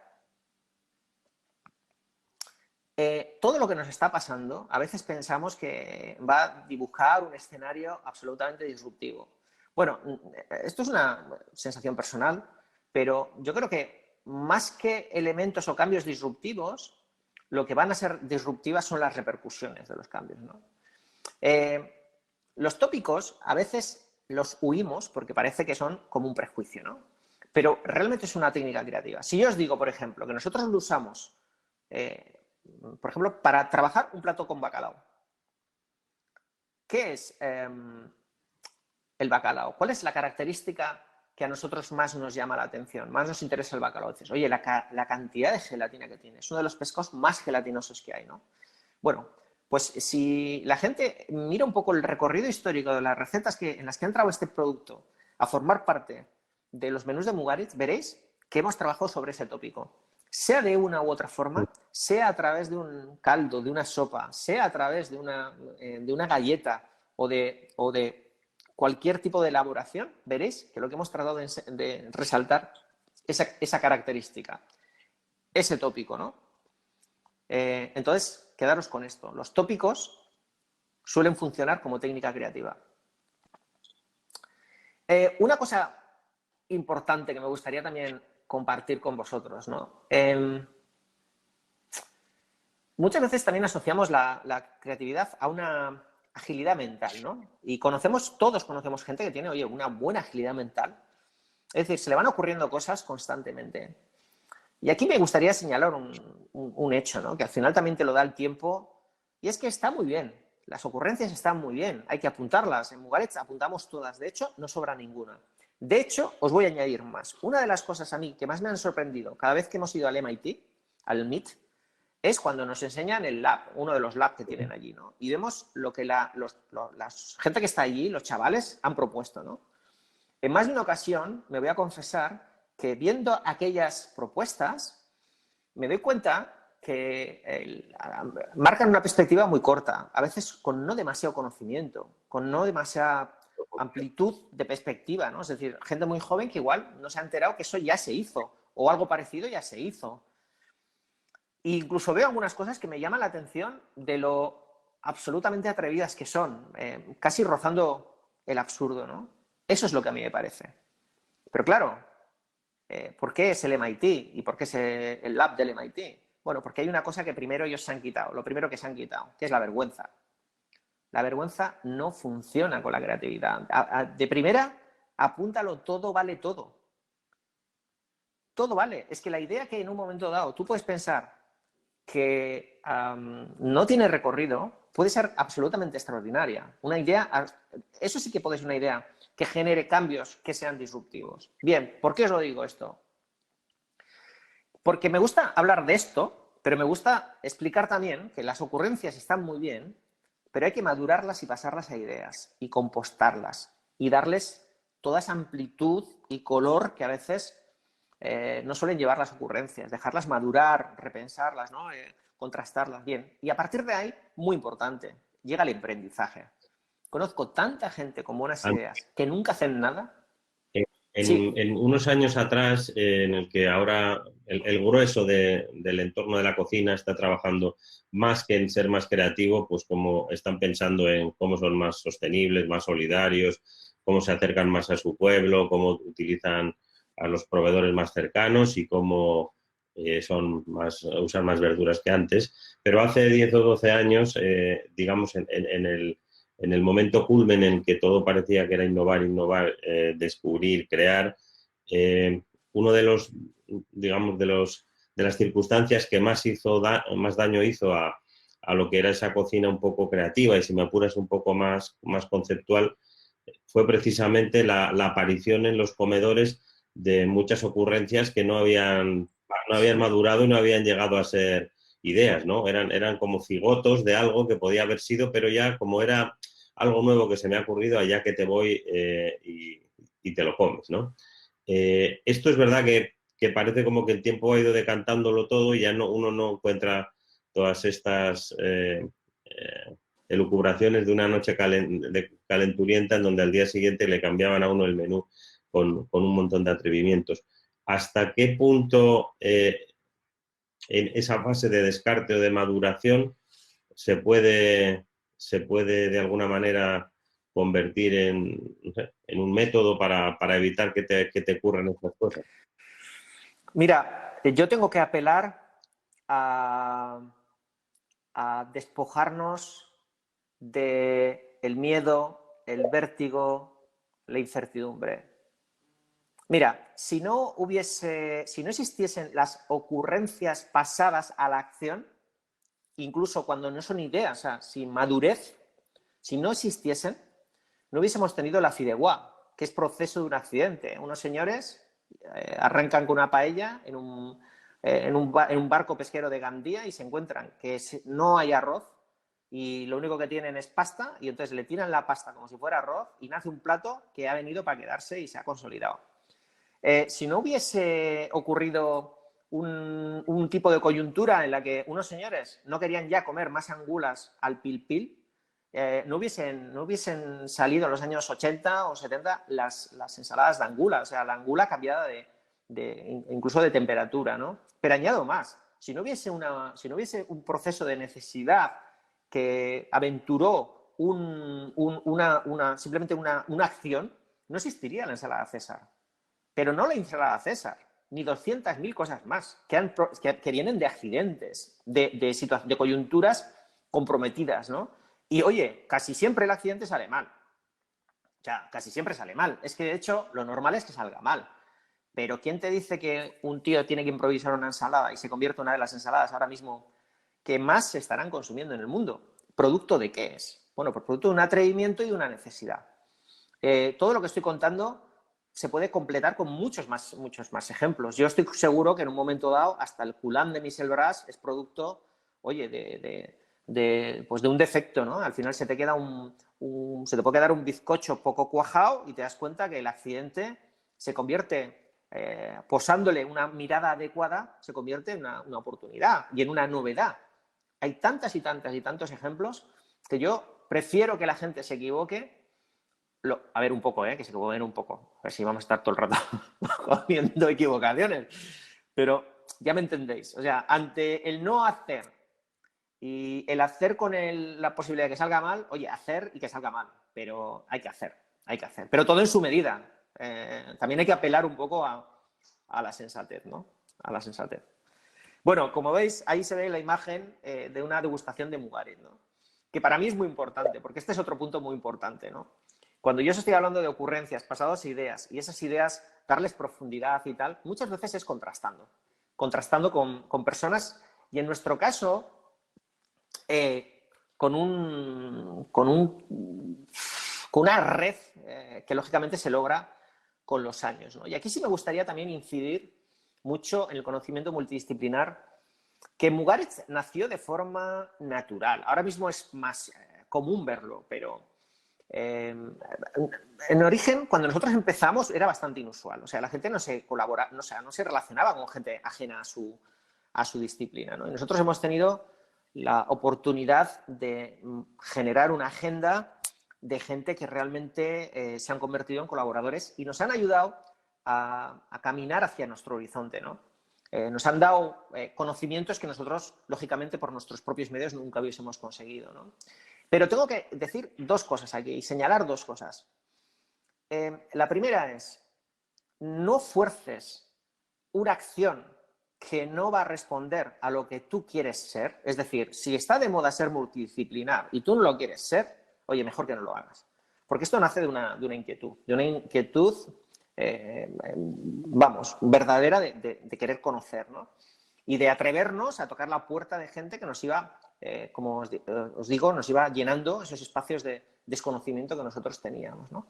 todo lo que nos está pasando. A veces pensamos que va a dibujar un escenario absolutamente disruptivo. Bueno, esto es una sensación personal, pero yo creo que más que elementos o cambios disruptivos, lo que van a ser disruptivas son las repercusiones de los cambios, ¿no? Los tópicos a veces los huimos porque parece que son como un prejuicio, ¿no? Pero realmente es una técnica creativa. Si yo os digo, por ejemplo, que nosotros lo usamos, por ejemplo, para trabajar un plato con bacalao. ¿Qué es el bacalao? ¿Cuál es la característica que a nosotros más nos llama la atención, más nos interesa el bacalao? Dices, oye, la cantidad de gelatina que tiene, es uno de los pescados más gelatinosos que hay, ¿no? Bueno, pues si la gente mira un poco el recorrido histórico de las recetas en las que ha entrado este producto a formar parte de los menús de Mugaritz, veréis que hemos trabajado sobre ese tópico. Sea de una u otra forma, sea a través de un caldo, de una sopa, sea a través de una galleta o de cualquier tipo de elaboración, veréis que lo que hemos tratado de resaltar esa característica, ese tópico, ¿no? Entonces, quedaros con esto. Los tópicos suelen funcionar como técnica creativa. Una cosa importante que me gustaría también compartir con vosotros, ¿no? Muchas veces también asociamos la creatividad a una agilidad mental, ¿no? Y todos conocemos gente que tiene, oye, una buena agilidad mental. Es decir, se le van ocurriendo cosas constantemente. Y aquí me gustaría señalar un hecho, ¿no? Que al final también te lo da el tiempo, y es que está muy bien. Las ocurrencias están muy bien, hay que apuntarlas. En Mugaretz apuntamos todas, de hecho, no sobra ninguna. De hecho, os voy a añadir más. Una de las cosas a mí que más me han sorprendido cada vez que hemos ido al MIT, al MIT, es cuando nos enseñan el lab, uno de los labs que tienen allí, ¿no? Y vemos lo que la gente que está allí, los chavales, han propuesto, ¿no? En más de una ocasión, me voy a confesar que viendo aquellas propuestas, me doy cuenta que marcan una perspectiva muy corta, a veces con no demasiado conocimiento, con no demasiada amplitud de perspectiva, ¿no? Es decir, gente muy joven que igual no se ha enterado que eso ya se hizo, o algo parecido ya se hizo. E incluso veo algunas cosas que me llaman la atención de lo absolutamente atrevidas que son, casi rozando el absurdo, ¿no? Eso es lo que a mí me parece. Pero claro, ¿por qué es el MIT? ¿Y por qué es el lab del MIT? Bueno, porque hay una cosa que primero ellos se han quitado, lo primero que se han quitado, que es la vergüenza. La vergüenza no funciona con la creatividad. De primera, apúntalo, todo vale todo. Todo vale. Es que la idea que en un momento dado tú puedes pensar que no tiene recorrido, puede ser absolutamente extraordinaria. Una idea, eso sí que puede ser una idea que genere cambios que sean disruptivos. Bien, ¿por qué os lo digo esto? Porque me gusta hablar de esto, pero me gusta explicar también que las ocurrencias están muy bien, pero hay que madurarlas y pasarlas a ideas y compostarlas y darles toda esa amplitud y color que a veces no suelen llevar las ocurrencias, dejarlas madurar, repensarlas, ¿no? Contrastarlas bien. Y a partir de ahí, muy importante, llega el emprendizaje. Conozco tanta gente con buenas ideas que nunca hacen nada. Sí. En unos años atrás, en el que ahora el grueso del entorno de la cocina está trabajando más que en ser más creativo, pues como están pensando en cómo son más sostenibles, más solidarios, cómo se acercan más a su pueblo, cómo utilizan a los proveedores más cercanos y cómo usan más verduras que antes. Pero hace 10 o 12 años, digamos, en el momento culmen en que todo parecía que era innovar, descubrir, crear, uno de los, digamos, de las circunstancias que más daño hizo a lo que era esa cocina un poco creativa y, si me apuras, un poco más conceptual, fue precisamente la aparición en los comedores de muchas ocurrencias que no habían madurado y no habían llegado a ser ideas, ¿no? Eran como cigotos de algo que podía haber sido, pero ya como era algo nuevo que se me ha ocurrido, allá que te voy y te lo comes, ¿no? Esto es verdad que parece como que el tiempo ha ido decantándolo todo y ya uno no encuentra todas estas elucubraciones de una noche calenturienta en donde al día siguiente le cambiaban a uno el menú con un montón de atrevimientos. ¿Hasta qué punto en esa fase de descarte o de maduración se puede de alguna manera convertir en un método para evitar que te ocurran estas cosas? Mira, yo tengo que apelar a despojarnos del miedo, el vértigo, la incertidumbre. Mira, si no existiesen las ocurrencias pasadas a la acción, incluso cuando no son ideas, o sea, sin madurez, si no existiesen, no hubiésemos tenido la fideuà, que es proceso de un accidente. Unos señores arrancan con una paella en un barco pesquero de Gandía y se encuentran que no hay arroz y lo único que tienen es pasta, y entonces le tiran la pasta como si fuera arroz y nace un plato que ha venido para quedarse y se ha consolidado. Si no hubiese ocurrido un tipo de coyuntura en la que unos señores no querían ya comer más angulas al pil-pil, no hubiesen salido en los años 80 o 70 las ensaladas de angula, o sea, la angula cambiada incluso de temperatura, ¿no? Pero añado más, si no hubiese un proceso de necesidad que aventuró simplemente una acción, no existiría la ensalada César. Pero no la ensalada César, ni 200.000 cosas más que vienen de accidentes, de coyunturas comprometidas, ¿no? Y, oye, casi siempre el accidente sale mal. O sea, casi siempre sale mal. Es que, de hecho, lo normal es que salga mal. Pero ¿quién te dice que un tío tiene que improvisar una ensalada y se convierte en una de las ensaladas ahora mismo que más se estarán consumiendo en el mundo? ¿Producto de qué es? Bueno, pues producto de un atrevimiento y de una necesidad. Todo lo que estoy contando se puede completar con muchos más ejemplos. Yo estoy seguro que en un momento dado hasta el culán de Michel Bras es producto, oye, pues de un defecto, ¿no? Al final se te queda se te puede quedar un bizcocho poco cuajado y te das cuenta que el accidente se convierte, posándole una mirada adecuada, se convierte en una oportunidad y en una novedad. Hay tantas y tantas y tantos ejemplos que yo prefiero que la gente se equivoque. A ver un poco, que se equivoquen un poco. A ver si vamos a estar todo el rato comiendo equivocaciones. Pero ya me entendéis. O sea, ante el no hacer y el hacer con la posibilidad de que salga mal, oye, hacer y que salga mal. Pero hay que hacer, hay que hacer. Pero todo en su medida. También hay que apelar un poco a la sensatez, ¿no? A la sensatez. Bueno, como veis, ahí se ve la imagen de una degustación de Mugarit, ¿no? Que para mí es muy importante, porque este es otro punto muy importante, ¿no? Cuando yo os estoy hablando de ocurrencias, pasadas ideas, y esas ideas darles profundidad y tal, muchas veces es contrastando con personas, y en nuestro caso, con una red que lógicamente se logra con los años, ¿no? Y aquí sí me gustaría también incidir mucho en el conocimiento multidisciplinar, que Mugarit nació de forma natural. Ahora mismo es más común verlo, pero en origen, cuando nosotros empezamos, era bastante inusual. O sea, la gente no se relacionaba con gente ajena a su disciplina, ¿no? Y nosotros hemos tenido la oportunidad de generar una agenda de gente que realmente se han convertido en colaboradores y nos han ayudado a caminar hacia nuestro horizonte, ¿no? Nos han dado conocimientos que nosotros, lógicamente, por nuestros propios medios nunca hubiésemos conseguido, ¿no? Pero tengo que decir dos cosas aquí y señalar dos cosas. La primera es, no fuerces una acción que no va a responder a lo que tú quieres ser. Es decir, si está de moda ser multidisciplinar y tú no lo quieres ser, oye, mejor que no lo hagas. Porque esto nace de una inquietud, verdadera de querer conocer, ¿no? Y de atrevernos a tocar la puerta de gente que nos iba, como os digo, nos iba llenando esos espacios de desconocimiento que nosotros teníamos, ¿no?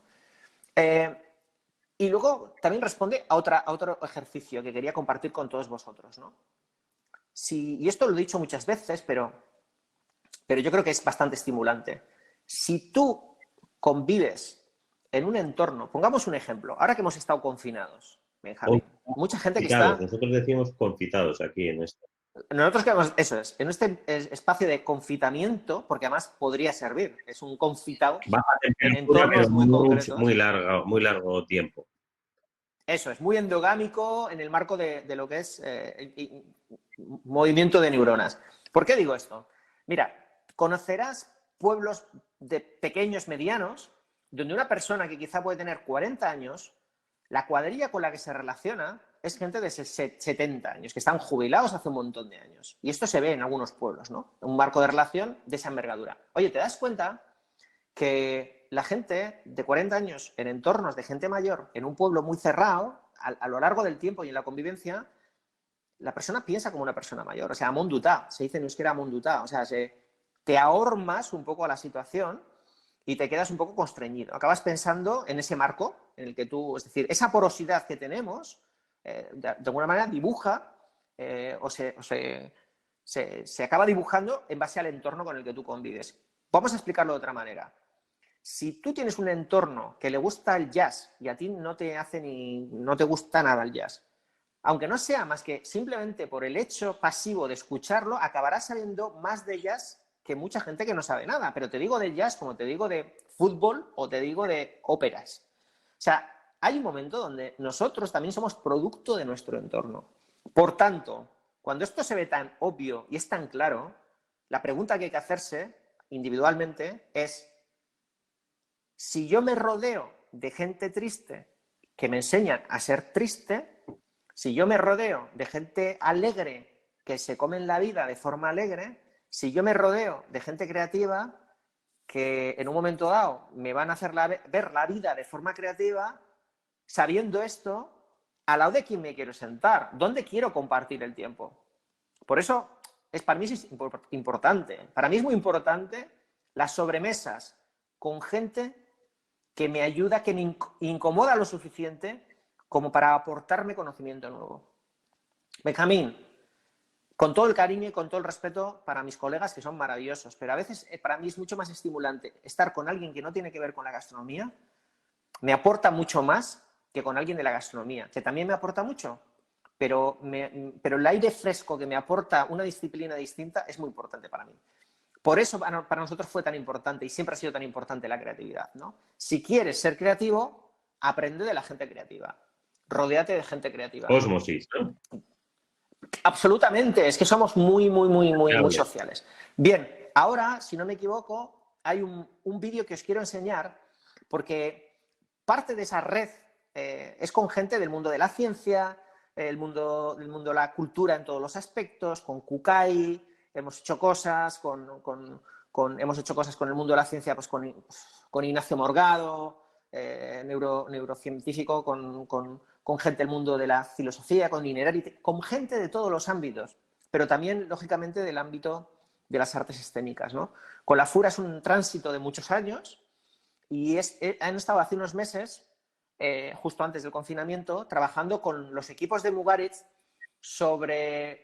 Y luego también responde a otro ejercicio que quería compartir con todos vosotros, ¿no? Y esto lo he dicho muchas veces, pero yo creo que es bastante estimulante. Si tú convives en un entorno, pongamos un ejemplo, ahora que hemos estado confinados, Benjamín, mucha gente que está... Nosotros decimos confitados aquí en esto. Nosotros queremos, eso es, en este espacio de confitamiento, porque además podría servir, es un confitado en entornos muy concretos. Muy largo tiempo. Eso es, muy endogámico en el marco de lo que es movimiento de neuronas. ¿Por qué digo esto? Mira, conocerás pueblos de pequeños, medianos, donde una persona que quizá puede tener 40 años, la cuadrilla con la que se relaciona es gente de 70 años, que están jubilados hace un montón de años. Y esto se ve en algunos pueblos, ¿no? Un marco de relación de esa envergadura. Oye, ¿te das cuenta que la gente de 40 años en entornos de gente mayor, en un pueblo muy cerrado, a lo largo del tiempo y en la convivencia, la persona piensa como una persona mayor? O sea, amondutá, se dice en euskera amondutá, o sea, te ahormas un poco a la situación y te quedas un poco constreñido. Acabas pensando en ese marco en el que tú, es decir, esa porosidad que tenemos, de alguna manera dibuja o se acaba dibujando en base al entorno con el que tú convives. Vamos a explicarlo de otra manera. Si tú tienes un entorno que le gusta el jazz y a ti no te gusta nada el jazz, aunque no sea más que simplemente por el hecho pasivo de escucharlo, acabarás sabiendo más de jazz que mucha gente que no sabe nada. Pero te digo de jazz como te digo de fútbol o te digo de óperas. O sea, hay un momento donde nosotros también somos producto de nuestro entorno. Por tanto, cuando esto se ve tan obvio y es tan claro, la pregunta que hay que hacerse individualmente es: si yo me rodeo de gente triste que me enseñan a ser triste, Si yo me rodeo de gente alegre que se comen la vida de forma alegre, si yo me rodeo de gente creativa que en un momento dado me van a hacer ver la vida de forma creativa, sabiendo esto, al lado de quién me quiero sentar, dónde quiero compartir el tiempo. Por eso, para mí es importante. Para mí es muy importante las sobremesas con gente que me ayuda, que me incomoda lo suficiente como para aportarme conocimiento nuevo. Benjamín, con todo el cariño y con todo el respeto para mis colegas, que son maravillosos, pero a veces para mí es mucho más estimulante estar con alguien que no tiene que ver con la gastronomía, me aporta mucho más que con alguien de la gastronomía, que también me aporta mucho, pero el aire fresco que me aporta una disciplina distinta es muy importante para mí. Por eso para nosotros fue tan importante y siempre ha sido tan importante la creatividad, ¿no? Si quieres ser creativo, aprende de la gente creativa. Rodéate de gente creativa. Ósmosis, ¿no? Absolutamente, es que somos muy sociales. Bien, ahora, si no me equivoco, hay un vídeo que os quiero enseñar porque parte de esa red es con gente del mundo de la ciencia, del mundo de la cultura en todos los aspectos, con Kukai, hemos hecho cosas hemos hecho cosas con el mundo de la ciencia, pues con Ignacio Morgado, neurocientífico, con gente del mundo de la filosofía, con Inerari, con gente de todos los ámbitos, pero también, lógicamente, del ámbito de las artes escénicas, ¿no? Con la FURA es un tránsito de muchos años y han estado hace unos meses, justo antes del confinamiento, trabajando con los equipos de Mugaritz sobre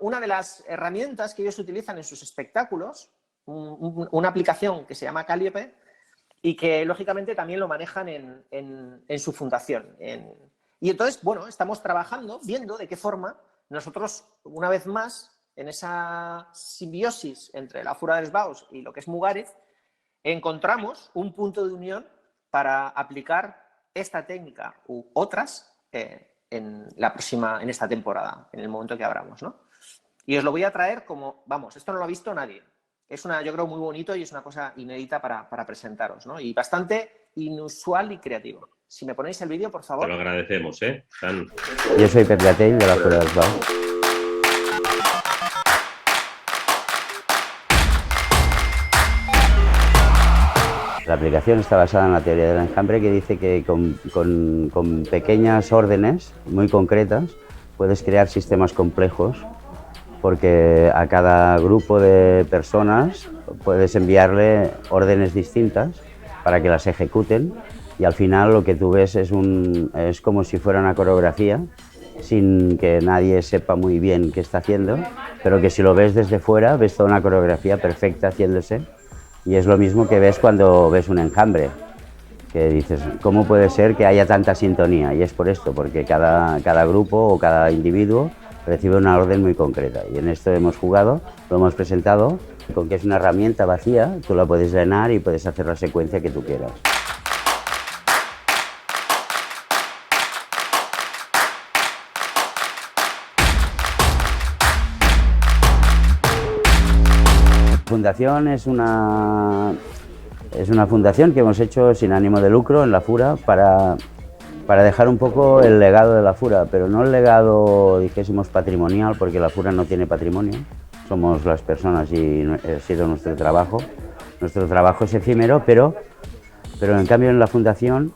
una de las herramientas que ellos utilizan en sus espectáculos, una aplicación que se llama Calliope y que lógicamente también lo manejan en su fundación. Y entonces, estamos trabajando, viendo de qué forma nosotros, una vez más, en esa simbiosis entre la Fura dels Baus y lo que es Mugaritz, encontramos un punto de unión para aplicar esta técnica u otras en esta temporada, en el momento que abramos, ¿no? Y os lo voy a traer como, esto no lo ha visto nadie. Es yo creo, muy bonito y es una cosa inédita para presentaros, ¿no? Y bastante inusual y creativo. Si me ponéis el vídeo, por favor. Te lo agradecemos, ¿eh? Yo soy Pep Gatell, de la Fura dels Baus. La aplicación está basada en la teoría del enjambre, que dice que con pequeñas órdenes muy concretas puedes crear sistemas complejos, porque a cada grupo de personas puedes enviarle órdenes distintas para que las ejecuten y al final lo que tú ves es como si fuera una coreografía sin que nadie sepa muy bien qué está haciendo, pero que si lo ves desde fuera ves toda una coreografía perfecta haciéndose. Y es lo mismo que ves cuando ves un enjambre, que dices, ¿cómo puede ser que haya tanta sintonía? Y es por esto, porque cada grupo o cada individuo recibe una orden muy concreta. Y en esto hemos jugado, lo hemos presentado, con que es una herramienta vacía, tú la puedes llenar y puedes hacer la secuencia que tú quieras. La fundación es una fundación que hemos hecho sin ánimo de lucro en la Fura para dejar un poco el legado de la Fura, pero no el legado, dijésemos, patrimonial, porque la Fura no tiene patrimonio, somos las personas y ha sido nuestro trabajo. Nuestro trabajo es efímero, pero en cambio en la fundación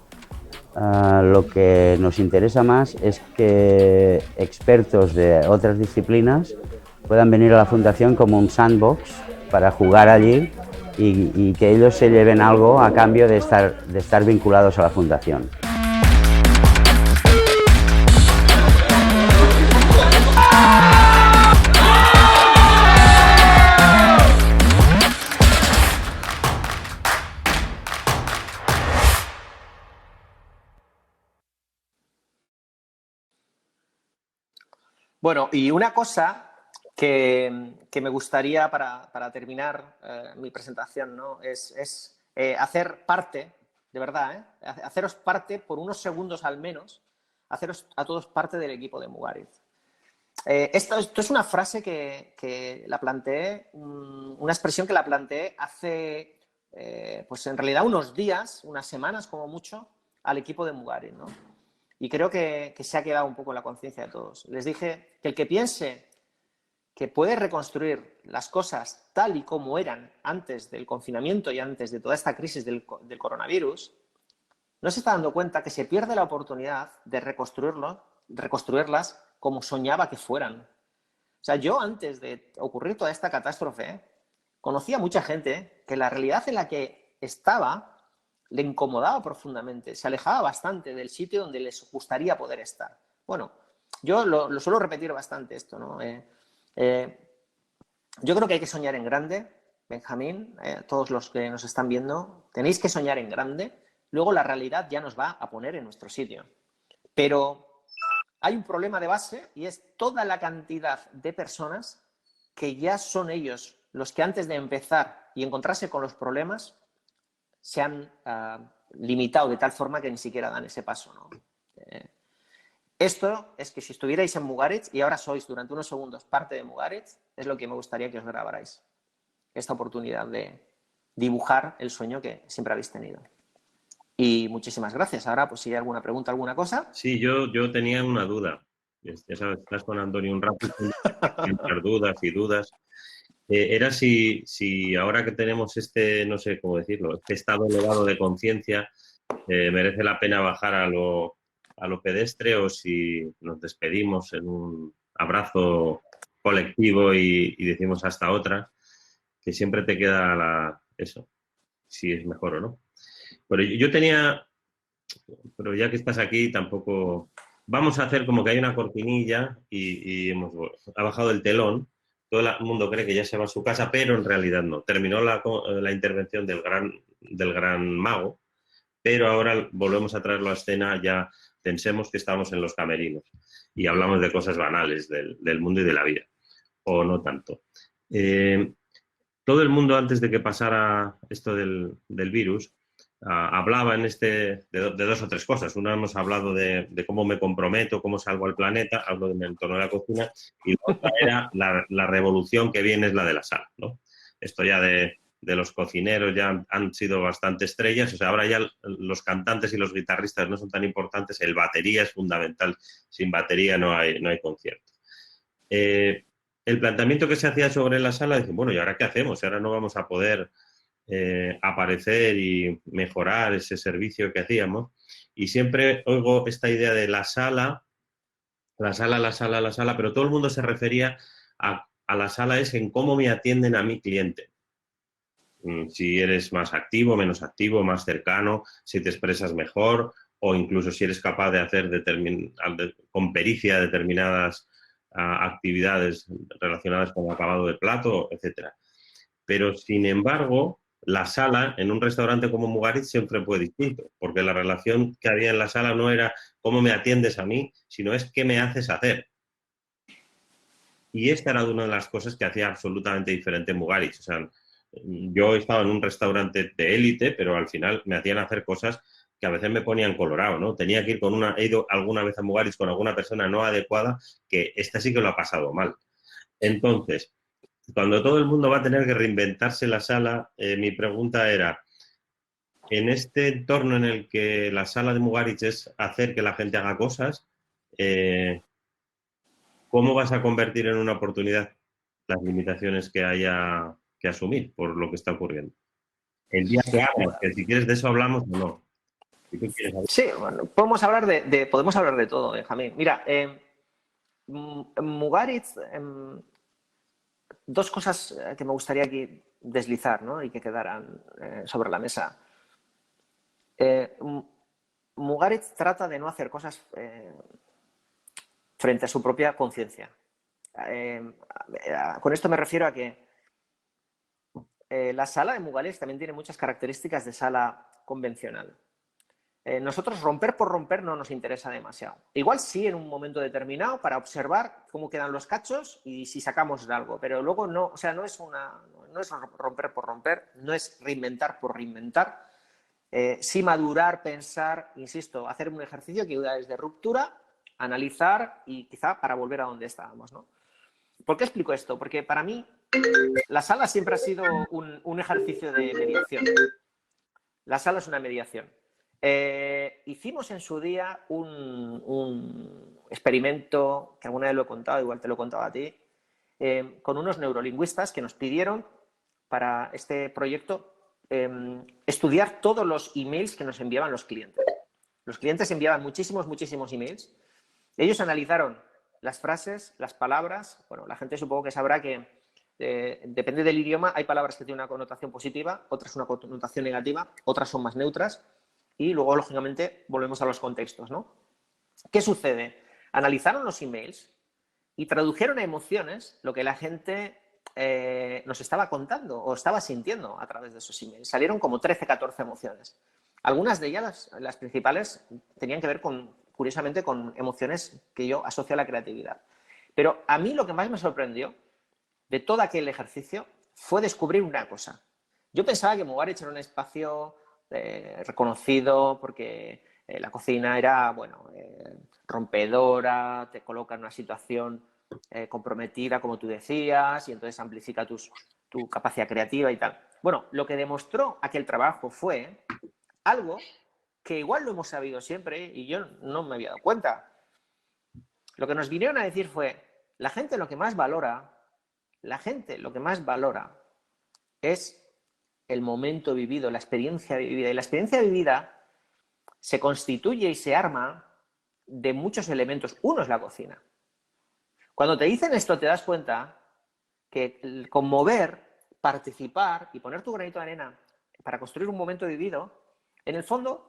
lo que nos interesa más es que expertos de otras disciplinas puedan venir a la fundación como un sandbox para jugar allí y que ellos se lleven algo a cambio de estar vinculados a la fundación. Bueno, y una cosa que me gustaría para terminar mi presentación, ¿no? es hacer parte, de verdad, haceros parte por unos segundos al menos, haceros a todos parte del equipo de Mugaritz. Esto es una frase que la planteé, una expresión que la planteé hace, pues en realidad unos días, unas semanas como mucho, al equipo de Mugaritz, ¿no? y creo que se ha quedado un poco en la conciencia de todos. Les dije que el que piense que puede reconstruir las cosas tal y como eran antes del confinamiento y antes de toda esta crisis del coronavirus, no se está dando cuenta que se pierde la oportunidad de reconstruirlas como soñaba que fueran. O sea, yo antes de ocurrir toda esta catástrofe, conocía a mucha gente que la realidad en la que estaba le incomodaba profundamente, se alejaba bastante del sitio donde les gustaría poder estar. Bueno, yo lo suelo repetir bastante esto, ¿no? Yo creo que hay que soñar en grande, Benjamín, todos los que nos están viendo, tenéis que soñar en grande, luego la realidad ya nos va a poner en nuestro sitio. Pero hay un problema de base y es toda la cantidad de personas que ya son ellos los que antes de empezar y encontrarse con los problemas se han limitado de tal forma que ni siquiera dan ese paso, ¿no? Esto es que si estuvierais en Mugaritz y ahora sois durante unos segundos parte de Mugaritz, es lo que me gustaría que os grabarais. Esta oportunidad de dibujar el sueño que siempre habéis tenido. Y muchísimas gracias. Ahora, pues si hay alguna pregunta, alguna cosa. Sí, yo tenía una duda. Ya sabes, estás con Antonio un rato, muchas dudas y dudas. Era si ahora que tenemos este, no sé cómo decirlo, este estado elevado de conciencia, merece la pena bajar a lo pedestre o si nos despedimos en un abrazo colectivo y decimos hasta otra, que siempre te queda eso, si es mejor o no. Pero yo tenía, pero ya que estás aquí, tampoco... Vamos a hacer como que hay una cortinilla y ha bajado el telón. Todo el mundo cree que ya se va a su casa, pero en realidad no. Terminó la intervención del gran mago, pero ahora volvemos a traerlo a escena, ya pensemos que estamos en los camerinos y hablamos de cosas banales del mundo y de la vida, o no tanto. Todo el mundo, antes de que pasara esto del virus, hablaba de dos o tres cosas. Una hemos hablado de cómo me comprometo, cómo salgo al planeta, hablo de mi entorno de la cocina, y la otra era la revolución que viene es la de la sala, ¿no? Esto ya de los cocineros ya han sido bastante estrellas, o sea, ahora ya los cantantes y los guitarristas no son tan importantes, el batería es fundamental, sin batería no hay concierto. El planteamiento que se hacía sobre la sala, dicen, bueno, ¿y ahora qué hacemos? Ahora no vamos a poder aparecer y mejorar ese servicio que hacíamos. Y siempre oigo esta idea de la sala, pero todo el mundo se refería a la sala es en cómo me atienden a mi cliente. Si eres más activo, menos activo, más cercano, si te expresas mejor o incluso si eres capaz de hacer con pericia determinadas actividades relacionadas con el acabado del plato, etcétera. Pero, sin embargo, la sala en un restaurante como Mugaritz siempre fue distinto, porque la relación que había en la sala no era cómo me atiendes a mí, sino es qué me haces hacer. Y esta era una de las cosas que hacía absolutamente diferente Mugaritz. O sea, yo estaba en un restaurante de élite, pero al final me hacían hacer cosas que a veces me ponían colorado, ¿no? Tenía que ir he ido alguna vez a Mugaritz con alguna persona no adecuada, que esta sí que lo ha pasado mal. Entonces, cuando todo el mundo va a tener que reinventarse la sala, mi pregunta era, en este entorno en el que la sala de Mugaritz es hacer que la gente haga cosas, ¿cómo vas a convertir en una oportunidad las limitaciones que haya que asumir por lo que está ocurriendo? El día que hagas, que si quieres de eso hablamos o no. Si tú quieres hablar. Sí, bueno, podemos hablar de todo, Benjamín. Mira, Mugaritz, dos cosas que me gustaría aquí deslizar, ¿no? Y que quedaran sobre la mesa. Mugaritz trata de no hacer cosas frente a su propia conciencia. Con esto me refiero a que la sala de Mugaritz también tiene muchas características de sala convencional. Nosotros romper por romper no nos interesa demasiado. Igual sí en un momento determinado para observar cómo quedan los cachos y si sacamos algo, pero luego no, o sea, no es romper por romper, no es reinventar por reinventar. Sí madurar, pensar, insisto, hacer un ejercicio que ayuda desde ruptura, analizar y quizá para volver a donde estábamos, ¿no? ¿Por qué explico esto? Porque para mí la sala siempre ha sido un ejercicio de mediación. La sala es una mediación. Hicimos en su día un experimento, que alguna vez lo he contado, igual te lo he contado a ti, con unos neurolingüistas que nos pidieron para este proyecto estudiar todos los emails que nos enviaban los clientes. Los clientes enviaban muchísimos emails. Ellos analizaron las frases, las palabras. Bueno, la gente supongo que sabrá que depende del idioma, hay palabras que tienen una connotación positiva, otras una connotación negativa, otras son más neutras y luego, lógicamente, volvemos a los contextos, ¿no? ¿Qué sucede? Analizaron los emails y tradujeron a emociones lo que la gente nos estaba contando o estaba sintiendo a través de esos emails. Salieron como 13, 14 emociones. Algunas de ellas, las principales, tenían que ver curiosamente, con emociones que yo asocio a la creatividad. Pero a mí lo que más me sorprendió de todo aquel ejercicio fue descubrir una cosa. Yo pensaba que Mugarich era un espacio reconocido porque la cocina era, bueno, rompedora, te coloca en una situación comprometida, como tú decías, y entonces amplifica tu capacidad creativa y tal. Bueno, lo que demostró aquel trabajo fue algo que igual lo hemos sabido siempre y yo no me había dado cuenta. Lo que nos vinieron a decir fue, la gente lo que más valora es el momento vivido, la experiencia vivida. Y la experiencia vivida se constituye y se arma de muchos elementos. Uno es la cocina. Cuando te dicen esto te das cuenta que el conmover, participar y poner tu granito de arena para construir un momento vivido, en el fondo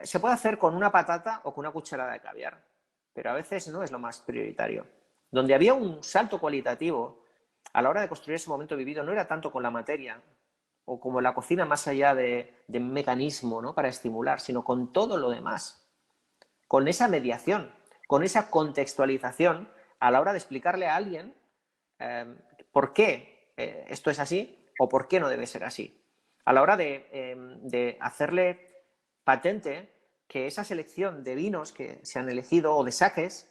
se puede hacer con una patata o con una cucharada de caviar, pero a veces no es lo más prioritario. Donde había un salto cualitativo a la hora de construir ese momento vivido no era tanto con la materia o como la cocina más allá de mecanismo, ¿no?, para estimular, sino con todo lo demás, con esa mediación, con esa contextualización a la hora de explicarle a alguien por qué esto es así o por qué no debe ser así. A la hora de hacerle patente que esa selección de vinos que se han elegido o de saques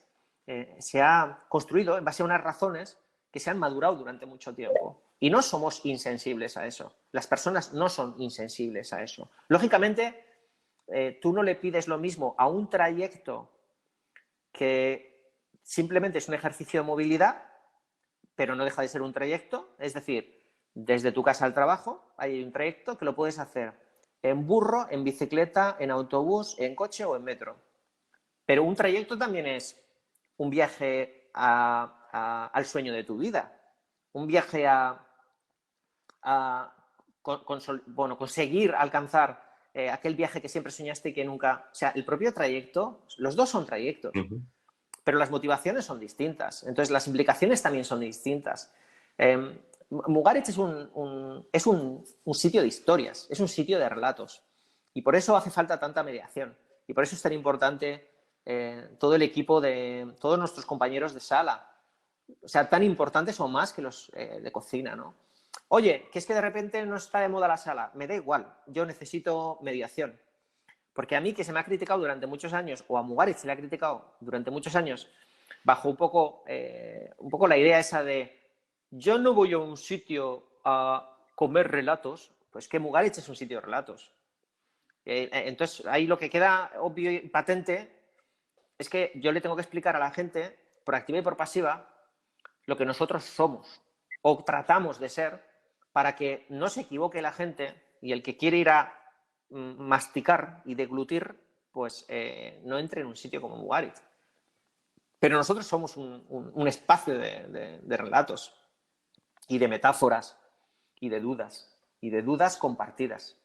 se ha construido en base a unas razones que se han madurado durante mucho tiempo. Y no somos insensibles a eso. Las personas no son insensibles a eso. Lógicamente, tú no le pides lo mismo a un trayecto que simplemente es un ejercicio de movilidad, pero no deja de ser un trayecto. Es decir, desde tu casa al trabajo hay un trayecto que lo puedes hacer en burro, en bicicleta, en autobús, en coche o en metro. Pero un trayecto también es un viaje al sueño de tu vida, un viaje conseguir alcanzar aquel viaje que siempre soñaste y que nunca... O sea, el propio trayecto, los dos son trayectos, pero las motivaciones son distintas. Entonces, las implicaciones también son distintas. Mugarich es un sitio de historias, es un sitio de relatos. Y por eso hace falta tanta mediación. Y por eso es tan importante todo el equipo de todos nuestros compañeros de sala. O sea, tan importantes o más que los de cocina, ¿no? Oye, que es que de repente no está de moda la sala. Me da igual, yo necesito mediación. Porque a mí, que se me ha criticado durante muchos años, o a Mugarich se le ha criticado durante muchos años, bajo un poco la idea esa de yo no voy a un sitio a comer relatos, pues que Mugarich es un sitio de relatos. Entonces, ahí lo que queda obvio y patente es que yo le tengo que explicar a la gente, por activa y por pasiva, lo que nosotros somos o tratamos de ser, para que no se equivoque la gente y el que quiere ir a masticar y deglutir, pues no entre en un sitio como Mugarich. Pero nosotros somos un espacio de relatos y de metáforas y de dudas compartidas.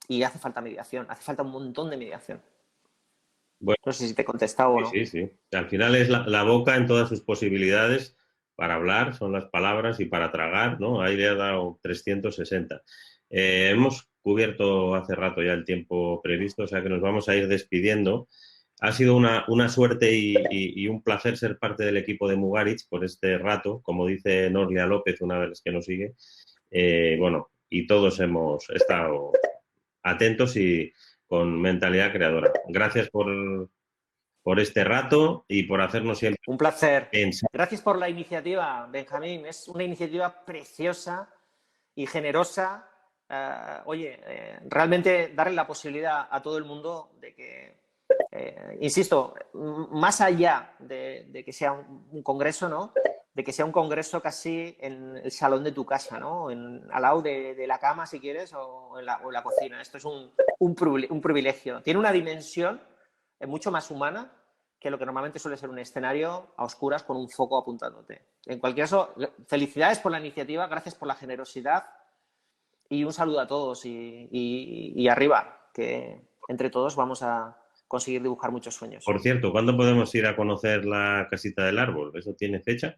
Y hace falta mediación, hace falta un montón de mediación. Bueno, no sé si te he contestado o no. Sí. Al final es la boca en todas sus posibilidades para hablar, son las palabras, y para tragar, ¿no? Ahí le ha dado 360. Hemos cubierto hace rato ya el tiempo previsto, o sea que nos vamos a ir despidiendo. Ha sido una suerte y un placer ser parte del equipo de Mugarich por este rato, como dice Norlia López, una de las que nos sigue. Bueno, y todos hemos estado atentos y con mentalidad creadora. Gracias por este rato y por hacernos siempre... Un placer. Gracias por la iniciativa, Benjamín. Es una iniciativa preciosa y generosa oye, realmente darle la posibilidad a todo el mundo de que, insisto, más allá de que sea un congreso, ¿no? De que sea un congreso casi en el salón de tu casa, ¿no? Al lado de la cama, si quieres, o en la cocina. Esto es un privilegio. Tiene una dimensión mucho más humana que lo que normalmente suele ser un escenario a oscuras con un foco apuntándote. En cualquier caso, felicidades por la iniciativa, gracias por la generosidad y un saludo a todos y arriba, que entre todos vamos a conseguir dibujar muchos sueños. Por cierto, ¿cuándo podemos ir a conocer la casita del árbol? ¿Eso tiene fecha?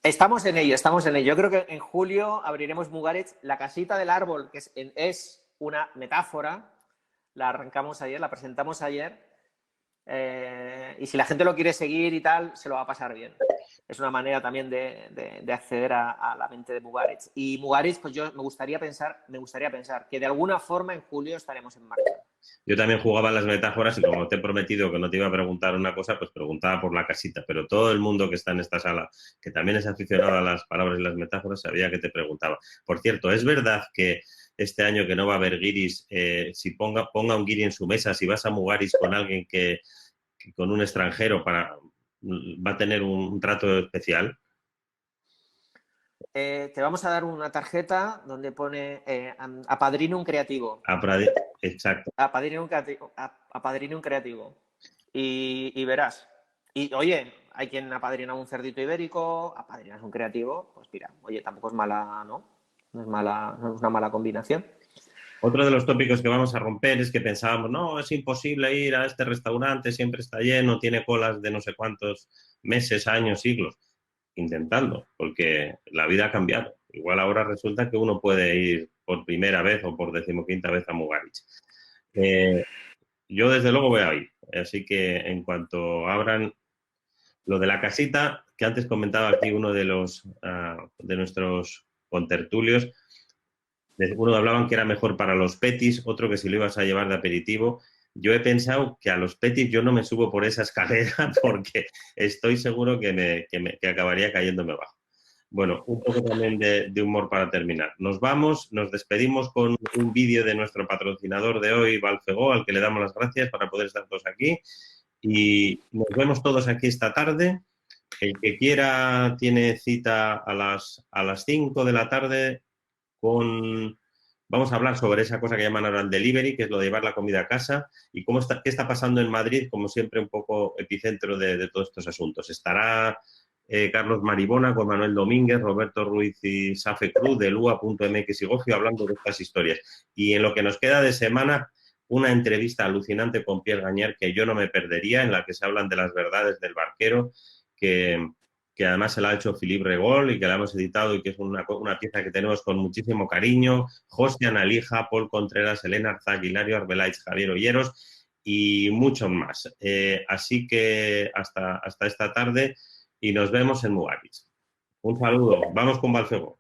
Estamos en ello, estamos en ello. Yo creo que en julio abriremos Mugaritz. La casita del árbol, que es una metáfora, la arrancamos ayer, la presentamos ayer. Y si la gente lo quiere seguir y tal, se lo va a pasar bien. Es una manera también de acceder a la mente de Mugaritz. Y Mugaritz, pues yo me gustaría pensar que de alguna forma en julio estaremos en marcha. Yo también jugaba las metáforas y como te he prometido que no te iba a preguntar una cosa, pues preguntaba por la casita. Pero todo el mundo que está en esta sala, que también es aficionado a las palabras y las metáforas, sabía que te preguntaba. Por cierto, ¿es verdad que este año que no va a haber guiris, si ponga un guiri en su mesa, si vas a Mugaritz con alguien que con un extranjero va a tener un trato especial? Te vamos a dar una tarjeta donde pone apadrine un creativo. Exacto. Apadrine un creativo. Y verás. Y oye, hay quien apadrina un cerdito ibérico, apadrinas un creativo, pues mira, oye, tampoco es mala, ¿no? No es una mala combinación. Otro de los tópicos que vamos a romper es que pensábamos, no, es imposible ir a este restaurante, siempre está lleno, tiene colas de no sé cuántos meses, años, siglos. Intentando, porque la vida ha cambiado. Igual ahora resulta que uno puede ir por primera vez o por 15ª vez a Mugaritz. Yo desde luego voy a ir, así que en cuanto abran lo de la casita, que antes comentaba aquí uno de nuestros contertulios, uno hablaban que era mejor para los petis, otro que si lo ibas a llevar de aperitivo. Yo he pensado que a los petis yo no me subo por esa escalera porque estoy seguro que acabaría cayéndome abajo. Bueno, un poco también de humor para terminar. Nos vamos, nos despedimos con un vídeo de nuestro patrocinador de hoy, Valfegó, al que le damos las gracias para poder estar todos aquí. Y nos vemos todos aquí esta tarde. El que quiera tiene cita a las 5 de la tarde vamos a hablar sobre esa cosa que llaman ahora el delivery, que es lo de llevar la comida a casa, y qué está pasando en Madrid, como siempre, un poco epicentro de todos estos asuntos. Estará Carlos Maribona con Manuel Domínguez, Roberto Ruiz y Safe Cruz de Lua.mx y Gofio hablando de estas historias. Y en lo que nos queda de semana, una entrevista alucinante con Pierre Gagnaire que yo no me perdería, en la que se hablan de las verdades del barquero, que además se la ha hecho Philippe Regol y que la hemos editado y que es una pieza que tenemos con muchísimo cariño. José Analija, Paul Contreras, Elena Arzac, Hilario Arbeláez, Javier Olleros y muchos más. Así que hasta esta tarde y nos vemos en Mugaritz. Un saludo. Vamos con Valfegó.